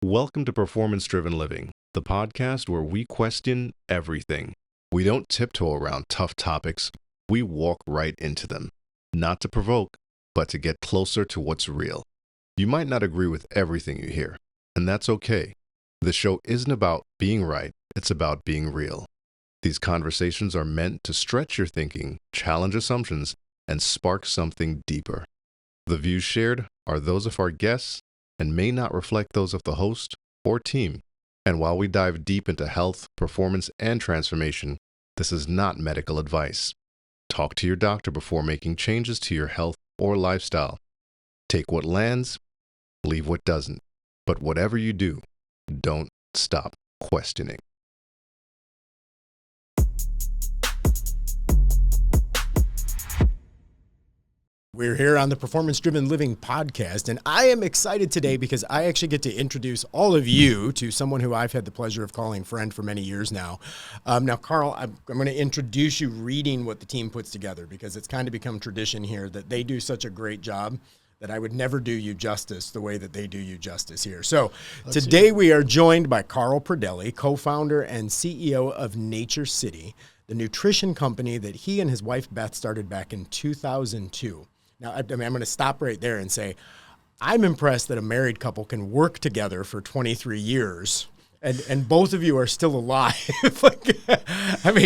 Welcome to Performance Driven Living, the podcast where we question everything. We don't tiptoe around tough topics, we walk right into them. Not to provoke, but to get closer to what's real. You might not agree with everything you hear, and that's okay. The show isn't about being right, it's about being real. These conversations are meant to stretch your thinking, challenge assumptions, and spark something deeper. The views shared are those of our guests and may not reflect those of the host or team. And while we dive deep into health, performance, and transformation, this is not medical advice. Talk to your doctor before making changes to your health or lifestyle. Take what lands, leave what doesn't. But whatever you do, don't stop questioning. We're here on the Performance Driven Living podcast, and I am excited today because I actually get to introduce all of you to someone who I've had the pleasure of calling friend for many years now. Now, Carl, I'm going to introduce you reading what the team puts together because it's kind of become tradition here that they do such a great job that I would never do you justice the way that they do you justice here. So today we are joined by Carl Pardelli, co-founder and CEO of NatureCity, the nutrition company that he and his wife Beth started back in 2002. Now, I'm going to stop right there and say, I'm impressed that a married couple can work together for 23 years and both of you are still alive.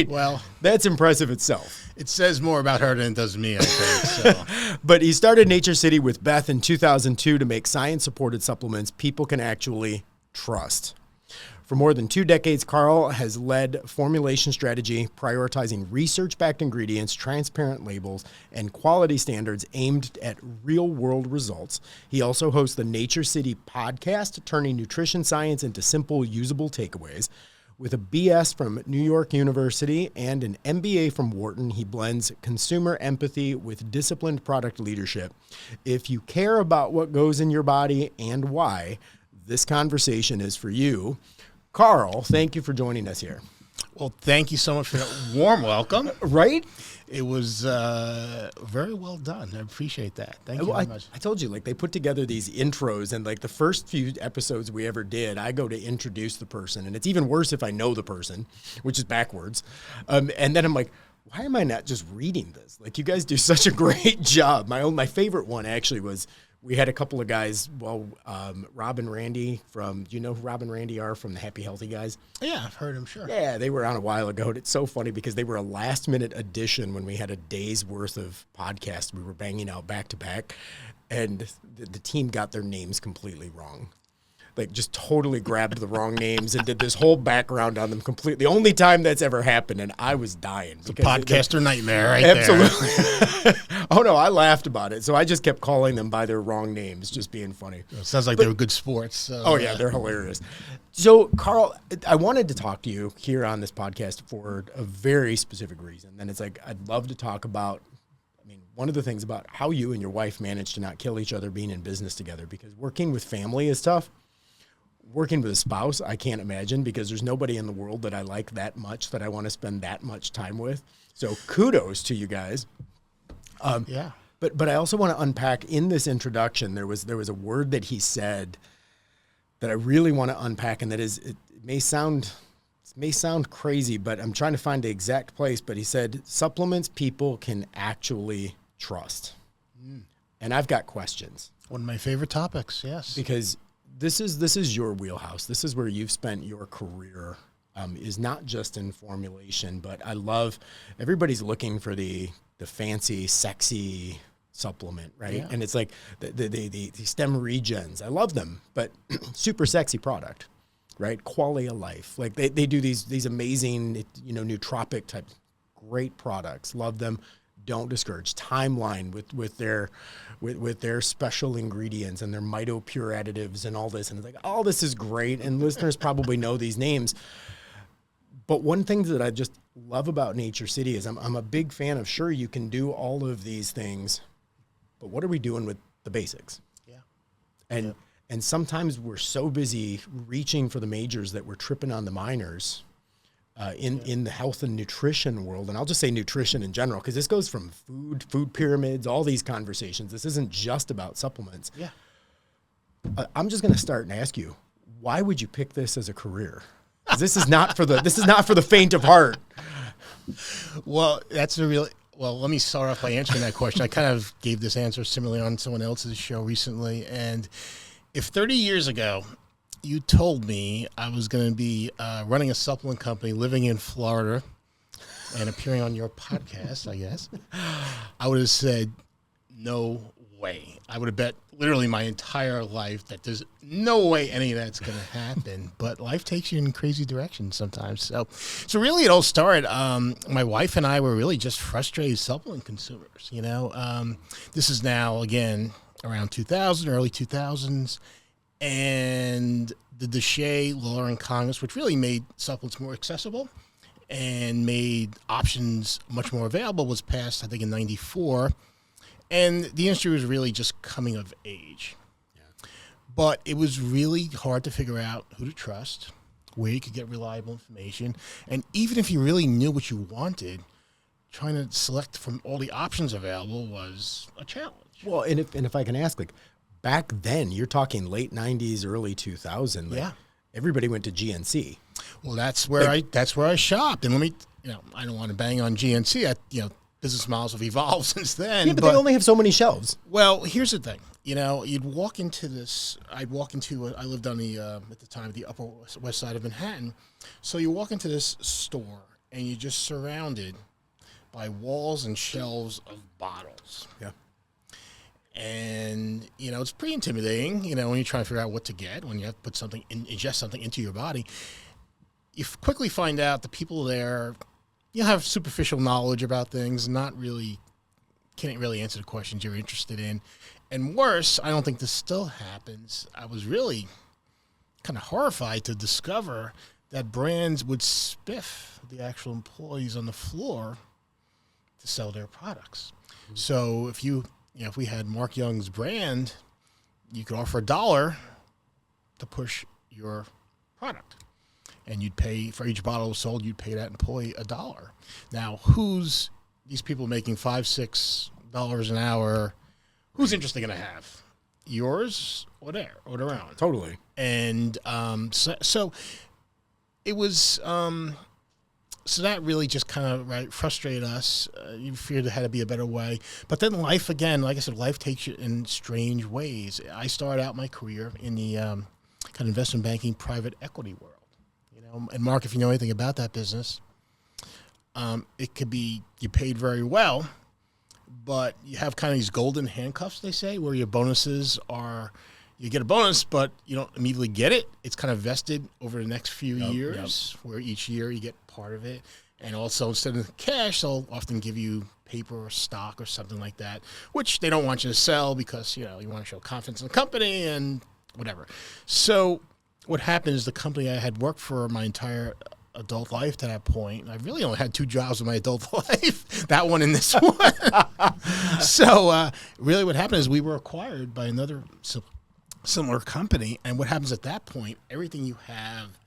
Well, that's impressive itself. It says more about her than it does me, I think. So. But he started NatureCity with Beth in 2002 to make science-supported supplements people can actually trust. For more than 2 decades, Carl has led formulation strategy, prioritizing research-backed ingredients, transparent labels, and quality standards aimed at real-world results. He also hosts the NatureCity podcast, turning nutrition science into simple, usable takeaways. With a BS from New York University and an MBA from Wharton, he blends consumer empathy with disciplined product leadership. If you care about what goes in your body and why, this conversation is for you. Carl, thank you for joining us here. Well, thank you so much for that warm welcome. Right? It was very well done. I appreciate that. Thank you very much. I told you, they put together these intros, and the first few episodes we ever did, I go to introduce the person, and it's even worse if I know the person, which is backwards. And then I'm like, why am I not just reading this? You guys do such a great job. My favorite one actually was, we had a couple of guys, Rob and Randy do you know who Rob and Randy are from the Happy Healthy Guys? Yeah, I've heard them, sure. Yeah, they were on a while ago. And it's so funny because they were a last minute addition when we had a day's worth of podcasts. We were banging out back to back, and the team got their names completely wrong. Just totally grabbed the wrong names and did this whole background on them completely. The only time that's ever happened, and I was dying. It's a podcaster nightmare right absolutely. There. Oh, no, I laughed about it. So I just kept calling them by their wrong names, just being funny. It sounds like they were good sports. So, yeah, they're hilarious. So, Carl, I wanted to talk to you here on this podcast for a very specific reason. And it's I'd love to talk about, one of the things about how you and your wife managed to not kill each other being in business together, because working with family is tough. Working with a spouse, I can't imagine, because there's nobody in the world that I like that much that I want to spend that much time with. So kudos to you guys. Yeah. But I also want to unpack in this introduction, there was a word that he said that I really want to unpack, and that is, it may sound crazy, but I'm trying to find the exact place, but he said, supplements people can actually trust. And I've got questions. One of my favorite topics, yes. Because this is your wheelhouse. This is where you've spent your career, is not just in formulation, but I love, everybody's looking for the fancy, sexy supplement, right? Yeah. And it's the stem regens. I love them, but super sexy product, right? Quality of life. They do these amazing, nootropic type, great products. Love them. Don't discourage. Timeline with their special ingredients and their MitoPure additives and all this. And it's all this is great. And listeners probably know these names. But one thing that I just love about NatureCity is I'm a big fan of, sure, you can do all of these things, but what are we doing with the basics? Yeah. And sometimes we're so busy reaching for the majors that we're tripping on the minors. In the health and nutrition world, and I'll just say nutrition in general, because this goes from food pyramids, all these conversations. This isn't just about supplements. Yeah. I'm just going to start and ask you, Why would you pick this as a career? 'Cause this is not for the faint of heart. Well, let me start off by answering that question. I kind of gave this answer similarly on someone else's show recently. And if 30 years ago you told me I was going to be running a supplement company, living in Florida, and appearing on your podcast, I guess, I would have said, no way. I would have bet literally my entire life that there's no way any of that's going to happen. But life takes you in crazy directions sometimes. So really it all started. My wife and I were really just frustrated supplement consumers. This is now, again, around 2000, early 2000s. And the DSHEA law in Congress, which really made supplements more accessible and made options much more available, was passed, I think, in 94. And the industry was really just coming of age. Yeah. But it was really hard to figure out who to trust, where you could get reliable information. And even if you really knew what you wanted, trying to select from all the options available was a challenge. Well, and if I can ask, like, back then, you're talking late 90s, early 2000. Like, everybody went to GNC. Well, that's where I shopped. And let me, I don't want to bang on GNC. Business models have evolved since then. Yeah, but they only have so many shelves. Well, here's the thing. You'd walk into this. I lived on at the time, the Upper West Side of Manhattan. So you walk into this store and you're just surrounded by walls and shelves of bottles. Yeah. And, it's pretty intimidating, when you're trying to figure out what to get, when you have to put ingest something into your body. You quickly find out the people there, have superficial knowledge about things, can't really answer the questions you're interested in. And worse, I don't think this still happens. I was really kind of horrified to discover that brands would spiff the actual employees on the floor to sell their products. Mm-hmm. So if we had Mark Young's brand, you could offer $1 to push your product. And you'd pay for each bottle sold, you'd pay that employee $1. Now, who's these people making $5-6 an hour? Who's interest going to have? Yours or their own? Totally. And so it was. So that really just kind of frustrated us. You feared there had to be a better way. But then life, again, like I said, life takes you in strange ways. I started out my career in the kind of investment banking private equity world. And Mark, if you know anything about that business, it could be you paid very well, but you have kind of these golden handcuffs, they say, where your bonuses are, you get a bonus, but you don't immediately get it. It's kind of vested over the next few years, where each year you get part of it. And also, instead of cash, they'll often give you paper or stock or something like that, which they don't want you to sell because, you want to show confidence in the company and whatever. So what happened is the company I had worked for my entire adult life to that point, I really only had 2 jobs in my adult life, that one and this one. So really what happened is we were acquired by another similar company. And what happens at that point, everything you have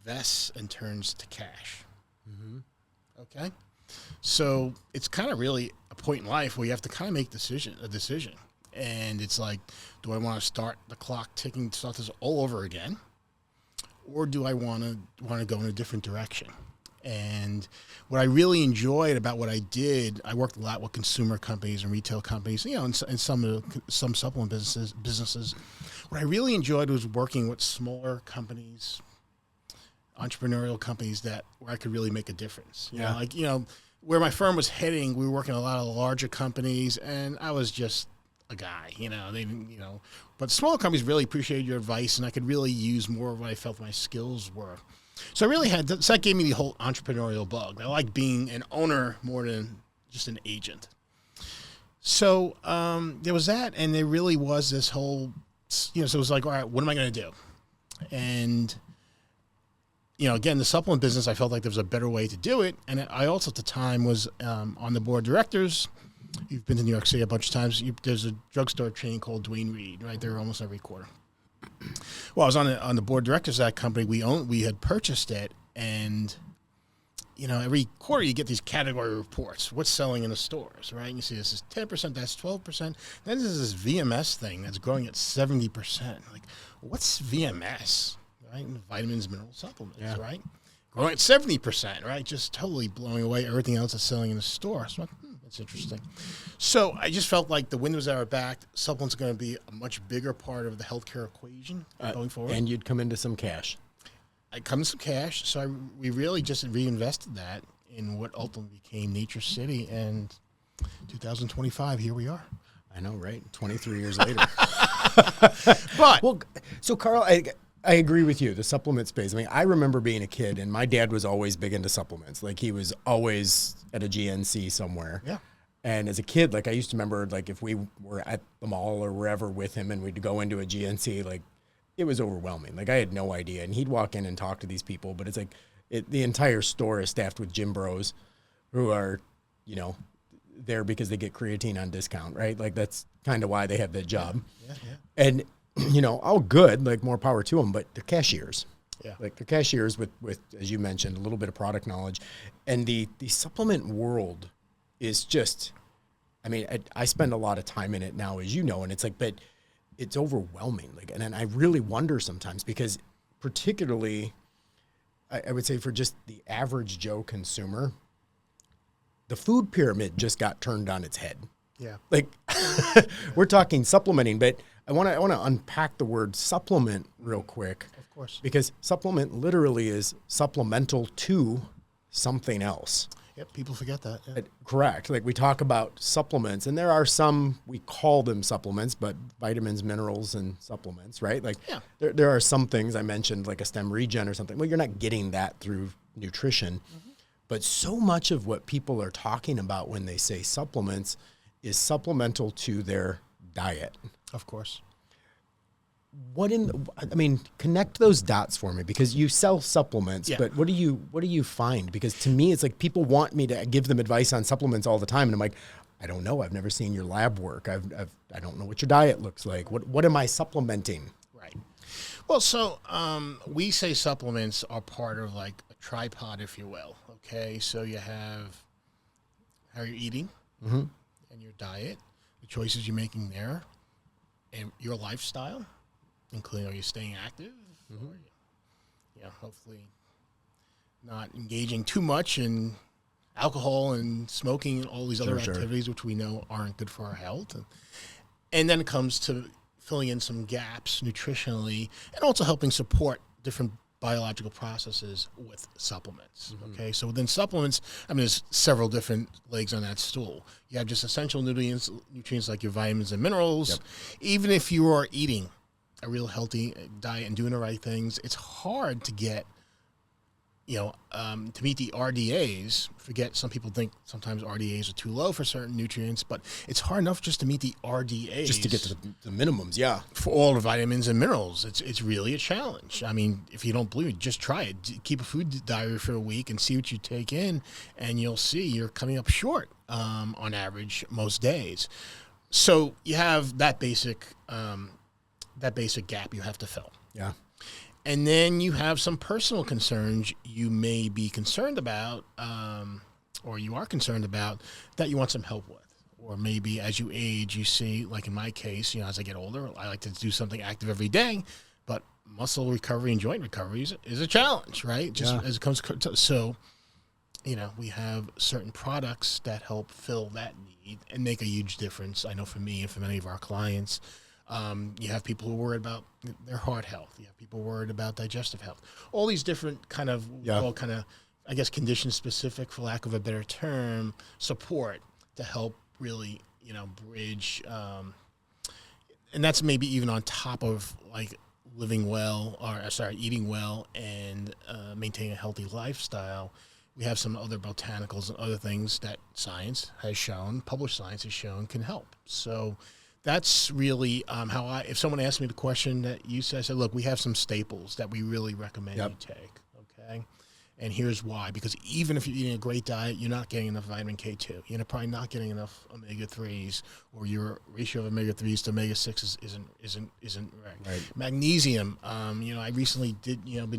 vests and turns to cash. Mm-hmm. Okay? So it's kind of really a point in life where you have to kind of make a decision. And it's like, do I want to start the clock ticking, start this all over again? Or do I want to go in a different direction? And what I really enjoyed about what I did, I worked a lot with consumer companies and retail companies, and some supplement businesses. What I really enjoyed was working with smaller companies, entrepreneurial companies where I could really make a difference. Where my firm was heading, we were working with a lot of larger companies, and I was just a guy, but smaller companies really appreciated your advice, and I could really use more of what I felt my skills were. So I really so that gave me the whole entrepreneurial bug. I like being an owner more than just an agent. So there was that, and there really was this whole, so it was like, all right, what am I going to do? And, again, the supplement business, I felt like there was a better way to do it. And I also at the time was on the board of directors. You've been to New York City a bunch of times. There's a drugstore chain called Duane Reade, right there almost every quarter. Well, I was on the board of directors of that company. We had purchased it, and every quarter you get these category reports. What's selling in the stores, right? And you see this is 10%, that's 12%. Then there's this VMS thing that's growing at 70%. Like, what's VMS? right? And vitamins, mineral supplements, Yeah. right? Growing at 70%, right? Just totally blowing away everything else that's selling in the store. So that's interesting. So I just felt like the wind was at our back. Supplements are going to be a much bigger part of the healthcare equation going forward. And you'd come into some cash. I come to some cash, so we really just reinvested that in what ultimately became NatureCity, and 2025, here we are. I know, right? 23 years later. But Well, so Carl, I agree with you. The supplement space. I mean, I remember being a kid, and my dad was always big into supplements. Like he was always at a GNC somewhere. yeah, And as a kid, like I used to remember, like if we were at the mall or wherever with him, and we'd go into a GNC, like it was overwhelming. Like I had no idea, and he'd walk in and talk to these people, but it's like the entire store is staffed with gym bros, who are, you know, there because they get creatine on discount, right? Like that's kind of why they have that job. yeah. And you know, all good, like more power to them, but they're cashiers. Yeah. Like they're cashiers with, as you mentioned, a little bit of product knowledge. And the supplement world is just, I mean, I spend a lot of time in it now, as you know, and it's like, but it's overwhelming. Like, and I really wonder sometimes because particularly, I would say for just the average Joe consumer, the food pyramid just got turned on its head. Yeah. Like we're talking supplementing, but I want to unpack the word supplement real quick. Of course. Because supplement literally is supplemental to something else. Yep, people forget that. Yeah. Correct. Like we talk about supplements, and there are some, we call them supplements, but vitamins, minerals, and supplements, right? Like Yeah. there are some things I mentioned, like a stem regen or something. Well, you're not getting that through nutrition. Mm-hmm. But so much of what people are talking about when they say supplements is supplemental to their diet. Of course. I mean, connect those dots for me, because you sell supplements, Yeah. but what do you find? Because to me, it's like people want me to give them advice on supplements all the time. And I'm like, I don't know. I've never seen your lab work. I don't know what your diet looks like. What am I supplementing? Right. Well, so we say supplements are part of like a tripod, if you will. Okay. So you have how you're eating and your diet, the choices you're making there, and your lifestyle, including are you staying active, or hopefully not engaging too much in alcohol and smoking and all these other activities, which we know aren't good for our health. And then it comes to filling in some gaps nutritionally and also helping support different biological processes with supplements. Okay, so within supplements, I mean, there's several different legs on that stool. You have just essential nutrients like your vitamins and minerals. Yep. Even Even if you are eating a real healthy diet and doing the right things, it's hard to get, to meet the RDAs. Forget, some people think sometimes RDAs are too low for certain nutrients, but it's hard enough just to meet the RDAs. Just to get to the minimums, yeah. For all the vitamins and minerals. It's really a challenge. I mean, if you don't believe it, just try it. Keep a food diary for a week and see what you take in, and you'll see you're coming up short on average most days. So you have that basic gap you have to fill. Yeah. And then you have some personal concerns you may be concerned about, or you are concerned about, that you want some help with. Or maybe as you age, you see, like in my case, as I get older, I like to do something active every day, but muscle recovery and joint recovery is a challenge, right? Just as it comes to, so, we have certain products that help fill that need and make a huge difference. I know for me and for many of our clients. You have people who are worried about their heart health. You have people worried about digestive health. All these different kind of, I guess, condition specific, for lack of a better term, support to help really, bridge. And that's maybe even on top of like eating well and maintaining a healthy lifestyle. We have some other botanicals and other things that science has shown, published science has shown, can help. So that's really how if someone asked me the question that you said, I said, look, we have some staples that we really recommend you take, okay? And here's why. Because even if you're eating a great diet, you're not getting enough vitamin K2. You're probably not getting enough omega-3s, or your ratio of omega-3s to omega-6 isn't right. Magnesium, I recently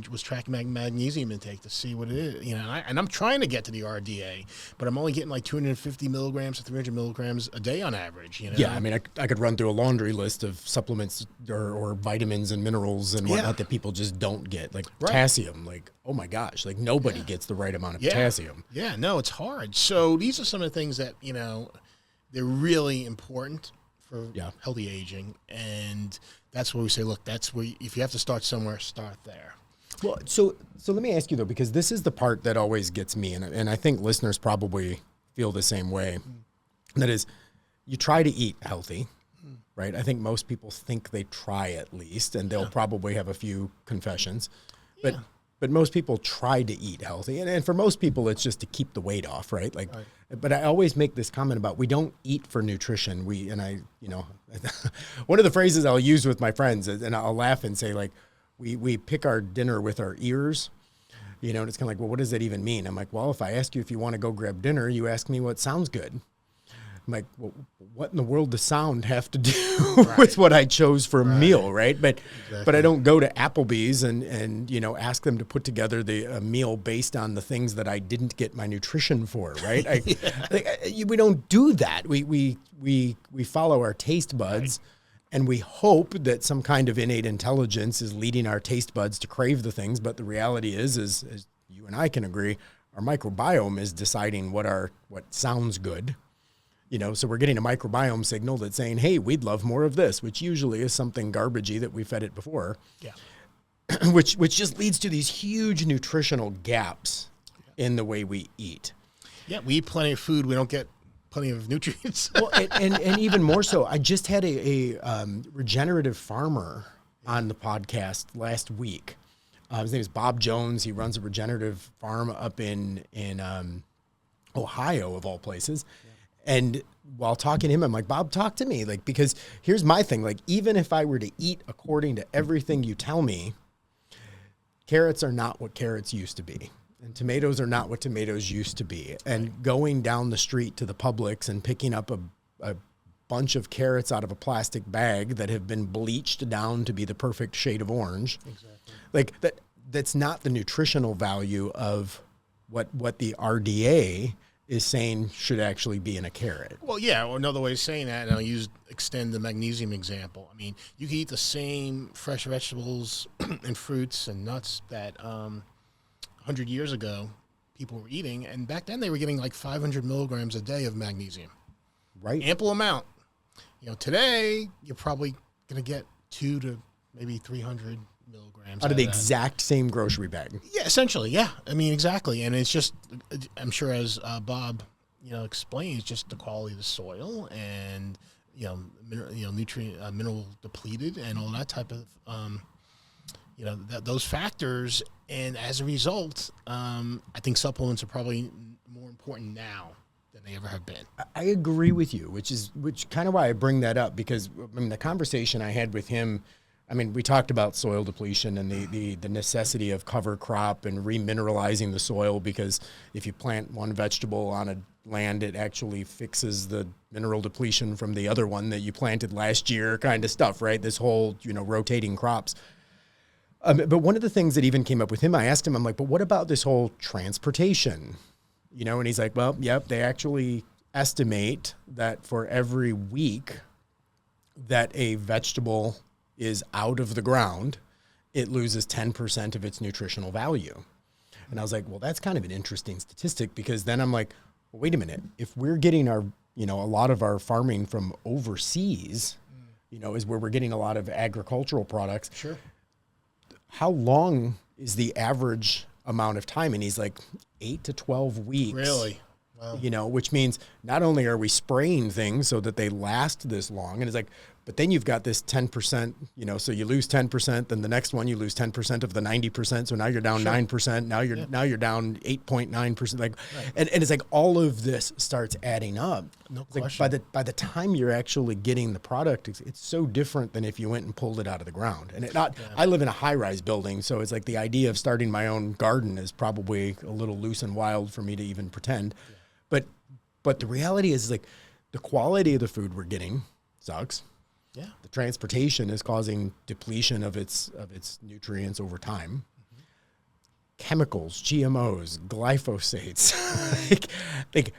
was tracking magnesium intake to see what it is. And I'm trying to get to the RDA, but I'm only getting like 250 milligrams to 300 milligrams a day on average. Yeah, I mean, I could run through a laundry list of supplements or vitamins and minerals and whatnot that people just don't get, like potassium. Like, oh my gosh, like nobody gets the right amount of potassium. Yeah, no, it's hard. So these are some of the things that, they're really important for healthy aging. And that's where we say, look, that's where, if you have to start somewhere, start there. Well, so let me ask you, though, because this is the part that always gets me, and I think listeners probably feel the same way. That is, you try to eat healthy, right? I think most people think they try at least, and they'll probably have a few confessions. But most people try to eat healthy. And for most people, it's just to keep the weight off, right? But I always make this comment about we don't eat for nutrition. One of the phrases I'll use with my friends, and I'll laugh and say, like, we pick our dinner with our ears, and it's kind of like, well, what does that even mean? I'm like, well, if I ask you if you want to go grab dinner, you ask me what sounds good. I'm like, well, what in the world does sound have to do with what I chose for a meal, right? But I don't go to Applebee's and ask them to put together a meal based on the things that I didn't get my nutrition for, right? We don't do that. We follow our taste buds, and we hope that some kind of innate intelligence is leading our taste buds to crave the things. But the reality is as you and I can agree, our microbiome is deciding what sounds good. So we're getting a microbiome signal that's saying, hey, we'd love more of this, which usually is something garbagey that we fed it before. Yeah. which just leads to these huge nutritional gaps in the way we eat. Yeah, we eat plenty of food. We don't get plenty of nutrients. Well, and even more so, I just had a regenerative farmer on the podcast last week. His name is Bob Jones. He runs a regenerative farm up in Ohio, of all places. Yeah. And while talking to him, I'm like, Bob, talk to me. Like, because here's my thing. Like, even if I were to eat according to everything you tell me, carrots are not what carrots used to be. And tomatoes are not what tomatoes used to be. And going down the street to the Publix and picking up a bunch of carrots out of a plastic bag that have been bleached down to be the perfect shade of orange. Exactly. Like, that's not the nutritional value of what the RDA is saying should actually be in a carrot. Well, yeah, or another way of saying that, and I'll extend the magnesium example. I mean, you can eat the same fresh vegetables and fruits and nuts that 100 years ago people were eating, and back then they were getting like 500 milligrams a day of magnesium. Right. Ample amount. Today you're probably going to get 2 to maybe 300 milligrams out of the exact same grocery bag. Yeah, essentially. Yeah. I mean, exactly. And it's just, I'm sure as Bob, explains, just the quality of the soil and, nutrient, mineral depleted and all that type of, those factors. And as a result, I think supplements are probably more important now than they ever have been. I agree with you, which kind of why I bring that up, because the conversation I had with him, we talked about soil depletion and the necessity of cover crop and remineralizing the soil, because if you plant one vegetable on a land, it actually fixes the mineral depletion from the other one that you planted last year, kind of stuff, right? This whole, rotating crops. But one of the things that even came up with him, I asked him, I'm like, but what about this whole transportation? And he's like, well, yep, they actually estimate that for every week that a vegetable is out of the ground, it loses 10% of its nutritional value. And I was like, well, that's kind of an interesting statistic, because then I'm like, well, wait a minute. If we're getting our, a lot of our farming from overseas, is where we're getting a lot of agricultural products. Sure. How long is the average amount of time? And he's like 8 to 12 weeks. Really? Wow. Which means not only are we spraying things so that they last this long, and it's like, But then you've got this 10%, so you lose 10%, then the next one you lose 10% of the 90%. So now you're down 9%. Now you're down 8.9%. Like, right. and it's like all of this starts adding up. No it's question. Like by the time you're actually getting the product, it's so different than if you went and pulled it out of the ground. And I live in a high-rise building, so it's like the idea of starting my own garden is probably a little loose and wild for me to even pretend. Yeah. But the reality is like the quality of the food we're getting sucks. Yeah. The transportation is causing depletion of its nutrients over time. Mm-hmm. Chemicals, GMOs, glyphosates, like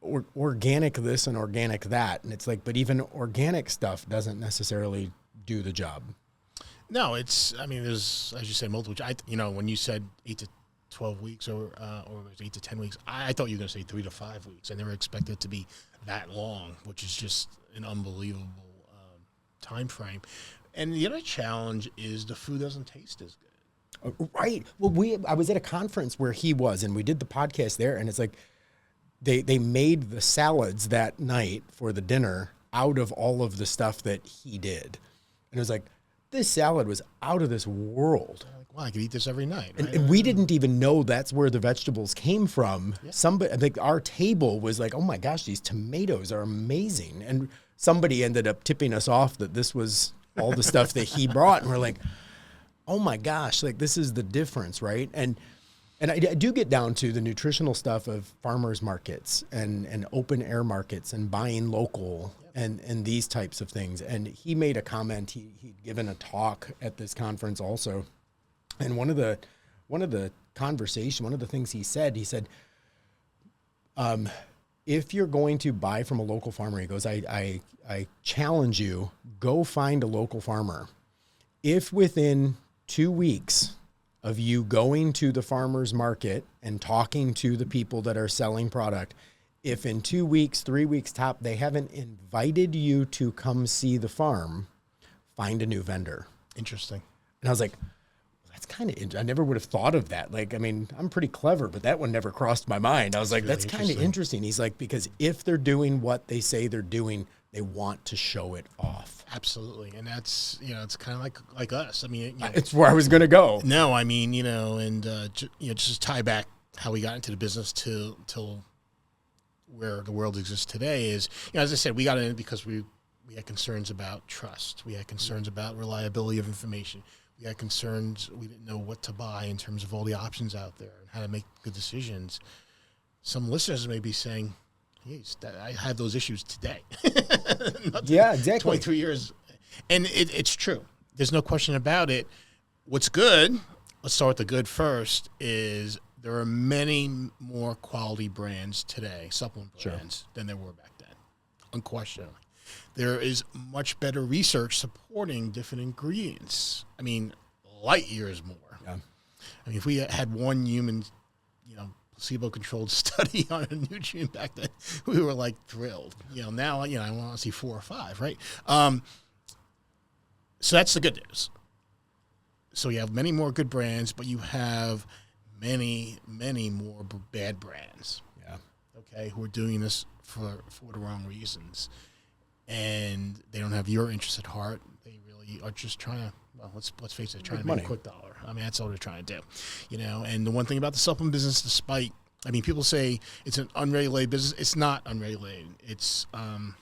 organic this and organic that. And it's like, but even organic stuff doesn't necessarily do the job. No, there's, as you said, multiple, when you said 8 to 12 weeks or it was 8 to 10 weeks, I thought you were going to say 3 to 5 weeks. I never expected it to be that long, which is just an unbelievable time frame. And the other challenge is the food doesn't taste as good. Right. Well, I was at a conference where he was, and we did the podcast there, and it's like they made the salads that night for the dinner out of all of the stuff that he did. And it was like, this salad was out of this world. Like, wow, I could eat this every night. Right? And we didn't even know that's where the vegetables came from. Yeah. Somebody, like our table was like, oh my gosh, these tomatoes are amazing. And somebody ended up tipping us off that this was all the stuff that he brought. And we're like, oh my gosh, like this is the difference, right? And I do get down to the nutritional stuff of farmers markets and open air markets and buying local and these types of things. And he made a comment, he'd given a talk at this conference also. And one of the things he said, if you're going to buy from a local farmer, he goes, I challenge you, go find a local farmer. If within 2 weeks of you going to the farmer's market and talking to the people that are selling product, if in 2 weeks, 3 weeks top, they haven't invited you to come see the farm, find a new vendor. Interesting. And I was like, that's kind of, I never would have thought of that. Like, I mean, I'm pretty clever, but that one never crossed my mind. I was like, that's kind of interesting. He's like, because if they're doing what they say they're doing, they want to show it off. Absolutely. And that's, it's kind of like us. I mean, it's where I was going to go. No, I mean, just tie back how we got into the business till where the world exists today is, as I said, we got in it because we had concerns about trust. We had concerns about reliability of information. We had concerns. We didn't know what to buy in terms of all the options out there and how to make good decisions. Some listeners may be saying, "Yes, I have those issues today." Yeah, exactly. 23 years, and it's true. There's no question about it. What's good? Let's start with the good first. Is there are many more quality brands today, supplement brands, than there were back then, unquestionably. There is much better research supporting different ingredients. I mean, light years more. Yeah. I mean, if we had one human, placebo-controlled study on a nutrient back then, we were like thrilled. Now, I want to see 4 or 5, right? So that's the good news. So you have many more good brands, but you have many, many more bad brands. Yeah. Okay, who are doing this for the wrong reasons. And they don't have your interest at heart. They really are just trying to, let's face it, trying to make a quick dollar. I mean, that's all they're trying to do, And the one thing about the supplement business, people say it's an unregulated business. It's not unregulated. It's, there's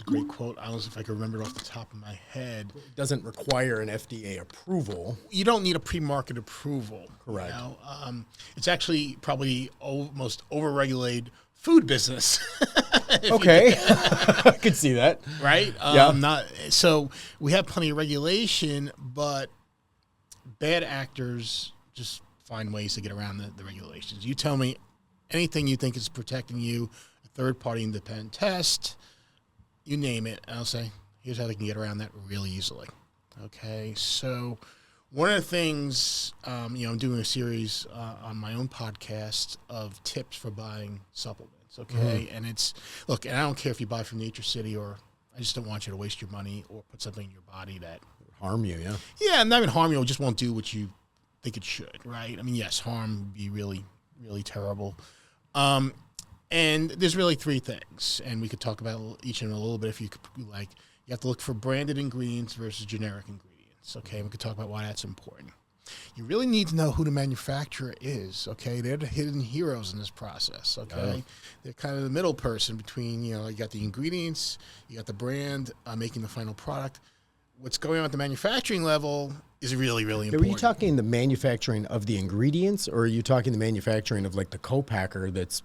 a great quote. I don't know if I can remember it off the top of my head. It doesn't require an FDA approval. You don't need a pre-market approval. Correct. It's actually probably most overregulated food business. Okay. I could see that. Right? So we have plenty of regulation, but bad actors just find ways to get around the regulations. You tell me anything you think is protecting you, a third-party independent test, you name it, and I'll say, here's how they can get around that really easily. Okay? So one of the things, I'm doing a series on my own podcast of tips for buying supplements. Okay. Mm-hmm. And and I don't care if you buy from NatureCity or I just don't want you to waste your money or put something in your body that harm you. Yeah. Yeah. Not even harm you. It just won't do what you think it should. Right. I mean, yes, harm would be really, really terrible. And And there's really three things, and we could talk about each of them a little bit if you like. You have to look for branded ingredients versus generic ingredients, okay? And we could talk about why that's important. You really need to know who the manufacturer is, okay? They're the hidden heroes in this process, okay? They're kind of the middle person between, you got the ingredients, you got the brand making the final product. What's going on at the manufacturing level is really, really important. Are you talking the manufacturing of the ingredients, or are you talking the manufacturing of like the co-packer that's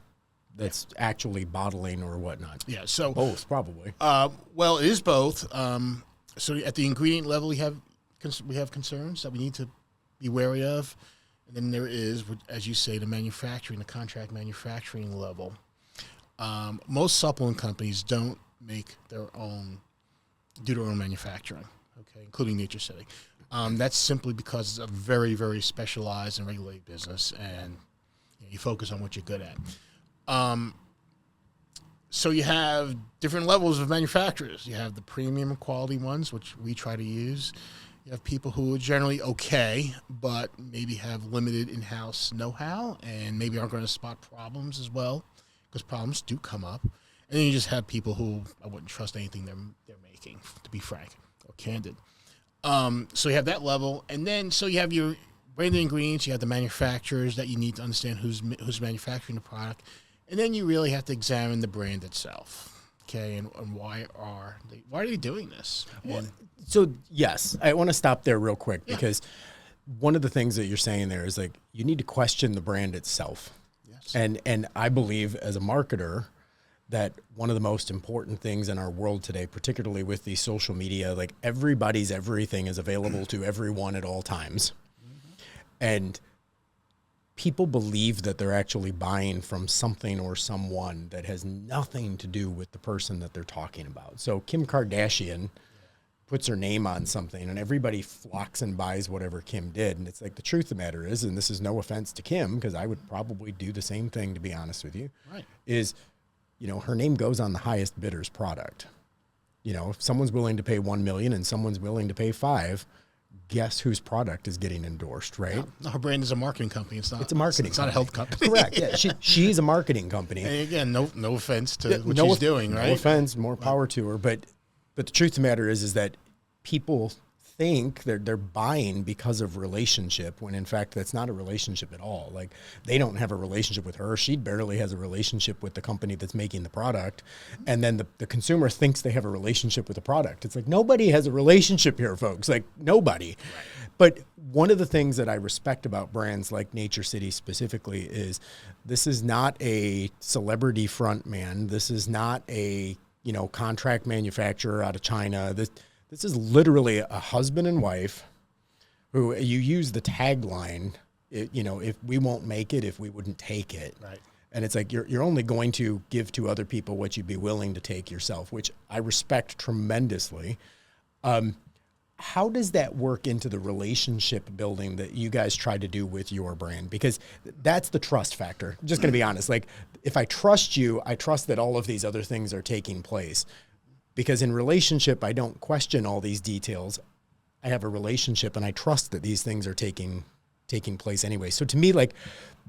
actually bottling or whatnot? Yeah, so both probably. Well, it is both. So at the ingredient level, we have concerns that we need to be wary of, and then there is, as you say, the contract manufacturing level. Most supplement companies don't do their own manufacturing, okay, including NatureCity. That's simply because it's a very, very specialized and regulated business, and you focus on what you're good at. So you have different levels of manufacturers. You have the premium quality ones, which we try to use. You have people who are generally okay, but maybe have limited in-house know-how and maybe aren't going to spot problems as well, because problems do come up. And then you just have people who I wouldn't trust anything they're making, to be frank or candid. So you have that level, and then so you have your branded ingredients. You have the manufacturers that you need to understand who's manufacturing the product, and then you really have to examine the brand itself. Okay, and why are they doing this? So yes, I want to stop there real quick because one of the things that you're saying there is like you need to question the brand itself. Yes. And I believe as a marketer that one of the most important things in our world today, particularly with the social media, like everybody's everything is available to everyone at all times. Mm-hmm. And people believe that they're actually buying from something or someone that has nothing to do with the person that they're talking about. So Kim Kardashian puts her name on something and everybody flocks and buys whatever Kim did. And it's like the truth of the matter is, and this is no offense to Kim, because I would probably do the same thing, to be honest with you, right, is, her name goes on the highest bidder's product. If someone's willing to pay $1 million and someone's willing to pay $5 million, guess whose product is getting endorsed, right? No, her brand is a marketing company. It's a marketing It's not a health company. Correct. Yeah, she's a marketing company. And again, no offense to what she's doing, right? No offense, more power to her. But the truth of the matter is that people think they're buying because of relationship, when in fact that's not a relationship at all. Like, they don't have a relationship with her. She barely has a relationship with the company that's making the product. And then the consumer thinks they have a relationship with the product. It's like, nobody has a relationship here, folks. Like, nobody. Right. But one of the things that I respect about brands like NatureCity specifically is this is not a celebrity front man. This is not a, contract manufacturer out of China. This is literally a husband and wife who you use the tagline, if we won't make it, if we wouldn't take it. Right. And it's like, you're only going to give to other people what you'd be willing to take yourself, which I respect tremendously. How does that work into the relationship building that you guys try to do with your brand? Because that's the trust factor. I'm just going to be honest. Like, if I trust you, I trust that all of these other things are taking place. Because in relationship, I don't question all these details. I have a relationship and I trust that these things are taking place anyway. So to me, like,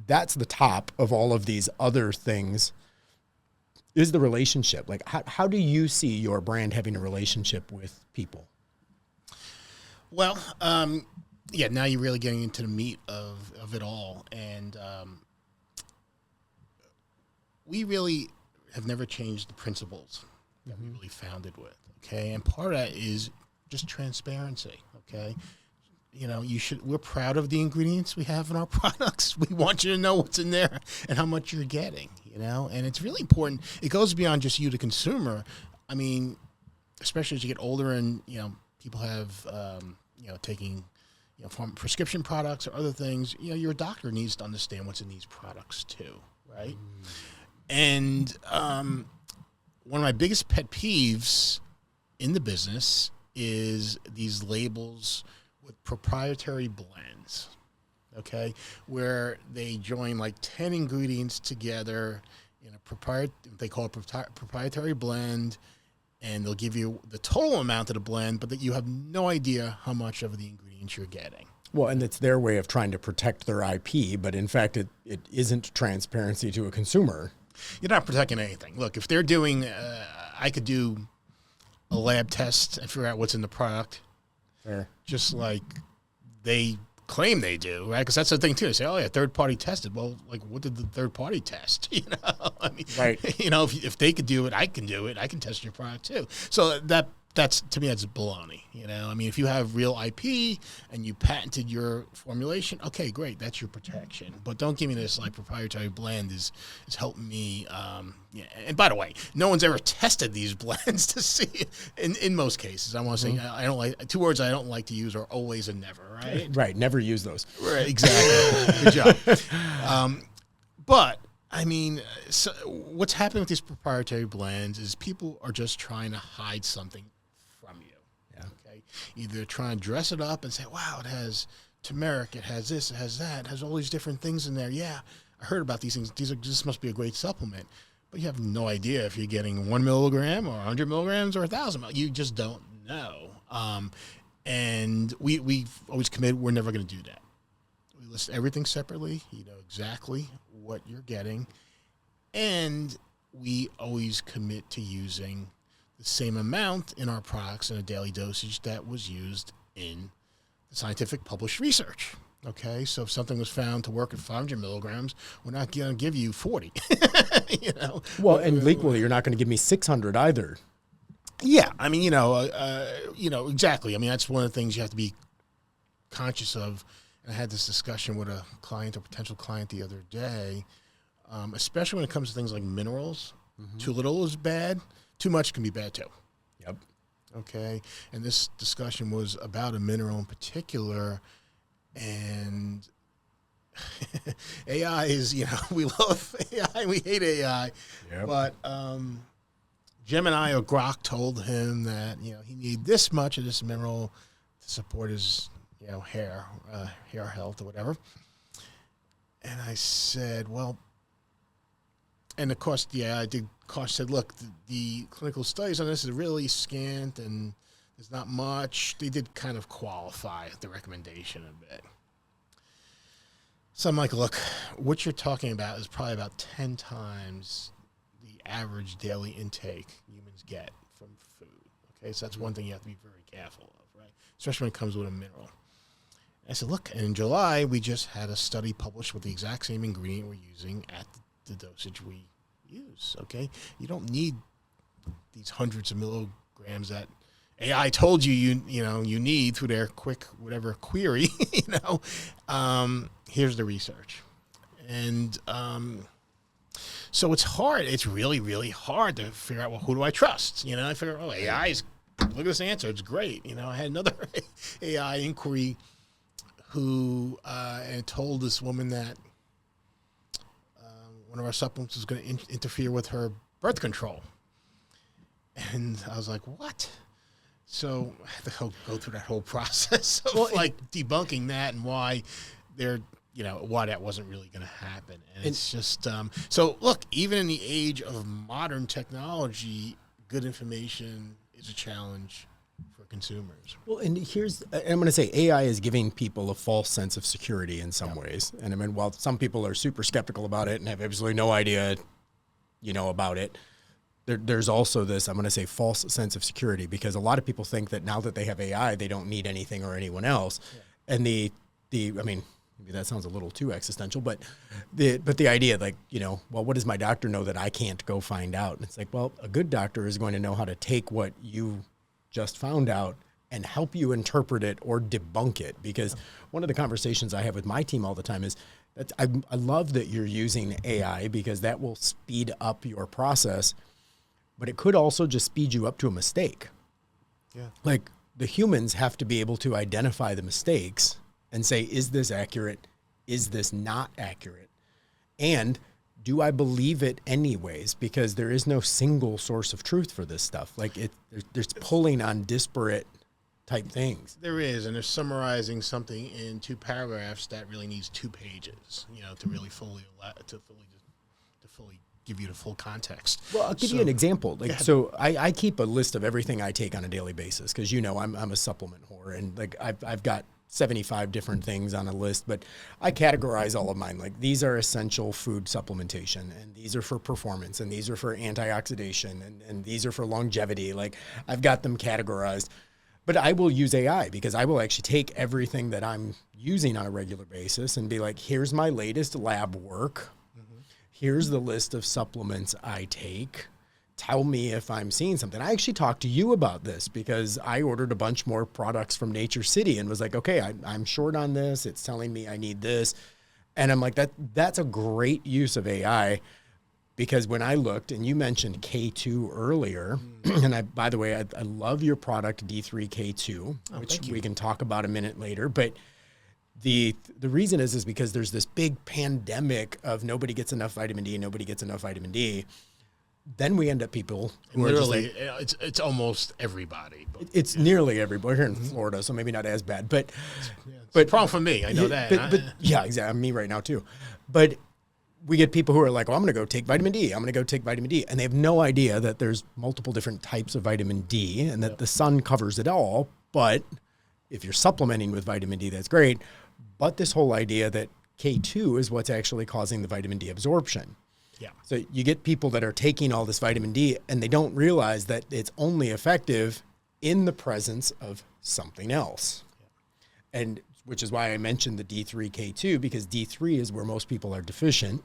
that's the top of all of these other things is the relationship. Like, how do you see your brand having a relationship with people? Well, now you're really getting into the meat of it all. And we really have never changed the principles that we really founded with, okay? And part of that is just transparency, okay? We're proud of the ingredients we have in our products. We want you to know what's in there and how much you're getting, and it's really important. It goes beyond just you, the consumer. I mean, especially as you get older and, people have, taking, prescription products or other things, your doctor needs to understand what's in these products too, right? And, one of my biggest pet peeves in the business is these labels with proprietary blends, okay, where they join like 10 ingredients together in a they call it proprietary blend, and they'll give you the total amount of the blend, but that you have no idea how much of the ingredients you're getting. Well, and it's their way of trying to protect their IP, but in fact, it isn't transparency to a consumer. you're not protecting anything. Look, if they're doing, I could do a lab test and figure out what's in the product, just like they claim they do, right? Because that's the thing too. They say, "Oh yeah, third party tested." Well, like, what did the third party test? I mean, right? If they could do it, I can do it. I can test your product too. So that's to me, that's baloney. I mean, if you have real IP and you patented your formulation, okay, great, that's your protection. But don't give me this like proprietary blend is helping me. And by the way, no one's ever tested these blends to see. In most cases, I want to say I don't like 2 words I don't like to use are always and never. Right. Right. Never use those. Right. Exactly. Good job. But I mean, so what's happening with these proprietary blends is people are just trying to hide something from you. Yeah. Okay. Either trying to dress it up and say, wow, it has turmeric, it has this, it has that, it has all these different things in there. Yeah, I heard about these things. This must be a great supplement. But you have no idea if you're getting 1 milligram or 100 milligrams or 1,000 milligrams. You just don't know. And we've always committed we're never going to do that. We list everything separately. You know exactly what you're getting. And we always commit to using the same amount in our products in a daily dosage that was used in the scientific published research. Okay, so if something was found to work at 500 milligrams, we're not going to give you 40. Well, and equally, you're not going to give me 600 either. Yeah, I mean, exactly. I mean, that's one of the things you have to be conscious of. And I had this discussion with a client, a potential client, the other day, especially when it comes to things like minerals. Mm-hmm. Too little is bad. Too much can be bad too. Yep. Okay, and this discussion was about a mineral in particular. And AI is, we love AI, we hate AI. Yep. But Gemini or Grok told him that, he needed this much of this mineral to support his, hair health or whatever. And I said, well, and of course, I did. Kosh said, look, the clinical studies on this is really scant and there's not much. They did kind of qualify the recommendation a bit. So I'm like, look, what you're talking about is probably about 10 times the average daily intake humans get from food. Okay, so that's one thing you have to be very careful of, right? Especially when it comes with a mineral. I said, look, and in July, we just had a study published with the exact same ingredient we're using at the dosage we use, okay? You don't need these hundreds of milligrams that AI told you need through their quick whatever query. Here's the research, and so it's hard. It's really, really hard to figure out, well, who do I trust? I figure, AI is, look at this answer, it's great. I had another AI inquiry who and told this woman that one of our supplements was going to interfere with her birth control, and I was like, what? So I had to go through that whole process of debunking that and why why that wasn't really going to happen. And it's just, so look, even in the age of modern technology, good information is a challenge for consumers. Well, and I'm going to say AI is giving people a false sense of security in some ways. And I mean, while some people are super skeptical about it and have absolutely no idea, about it, there's also this, I'm going to say, false sense of security, because a lot of people think that now that they have AI, they don't need anything or anyone else. Yeah. And I mean, maybe that sounds a little too existential, but the idea, well, what does my doctor know that I can't go find out? And it's like, well, a good doctor is going to know how to take what you just found out and help you interpret it or debunk it. Because one of the conversations I have with my team all the time is that I love that you're using AI, because that will speed up your process. But it could also just speed you up to a mistake. Yeah. Like, the humans have to be able to identify the mistakes and say, is this accurate? Is this not accurate? And do I believe it anyways? Because there is no single source of truth for this stuff. There's pulling on disparate type things. There is, and they're summarizing something in 2 paragraphs that really needs 2 pages, to really fully give you the full context. Well, I'll give you an example. So I keep a list of everything I take on a daily basis, because I'm a supplement whore, and I've got 75 different things on a list, but I categorize all of mine. Like, these are essential food supplementation, and these are for performance, and these are for antioxidation, and these are for longevity. Like, I've got them categorized. But I will use AI, because I will actually take everything that I'm using on a regular basis and be like, here's my latest lab work. Here's the list of supplements I take. Tell me if I'm seeing something. I actually talked to you about this because I ordered a bunch more products from NatureCity and was like, okay, I'm short on this. It's telling me I need this. And I'm like, that's a great use of AI, because when I looked, and you mentioned K2 earlier, and by the way, I love your product D3K2, which we can talk about a minute later. But the reason is because there's this big pandemic of nobody gets enough vitamin D, nobody gets enough vitamin D. Then we end up people who literally, are just like, it's almost everybody. But, it's nearly everybody. We're here in Florida, so maybe not as bad. But it's a problem for me. I know that. But yeah, exactly. Me right now too. But we get people who are like, well, I'm going to go take vitamin D. I'm going to go take vitamin D. And they have no idea that there's multiple different types of vitamin D and that the sun covers it all. But if you're supplementing with vitamin D, that's great. But this whole idea that K2 is what's actually causing the vitamin D absorption. Yeah. So you get people that are taking all this vitamin D and they don't realize that it's only effective in the presence of something else. Yeah. And which is why I mentioned the D3K2, because D3 is where most people are deficient.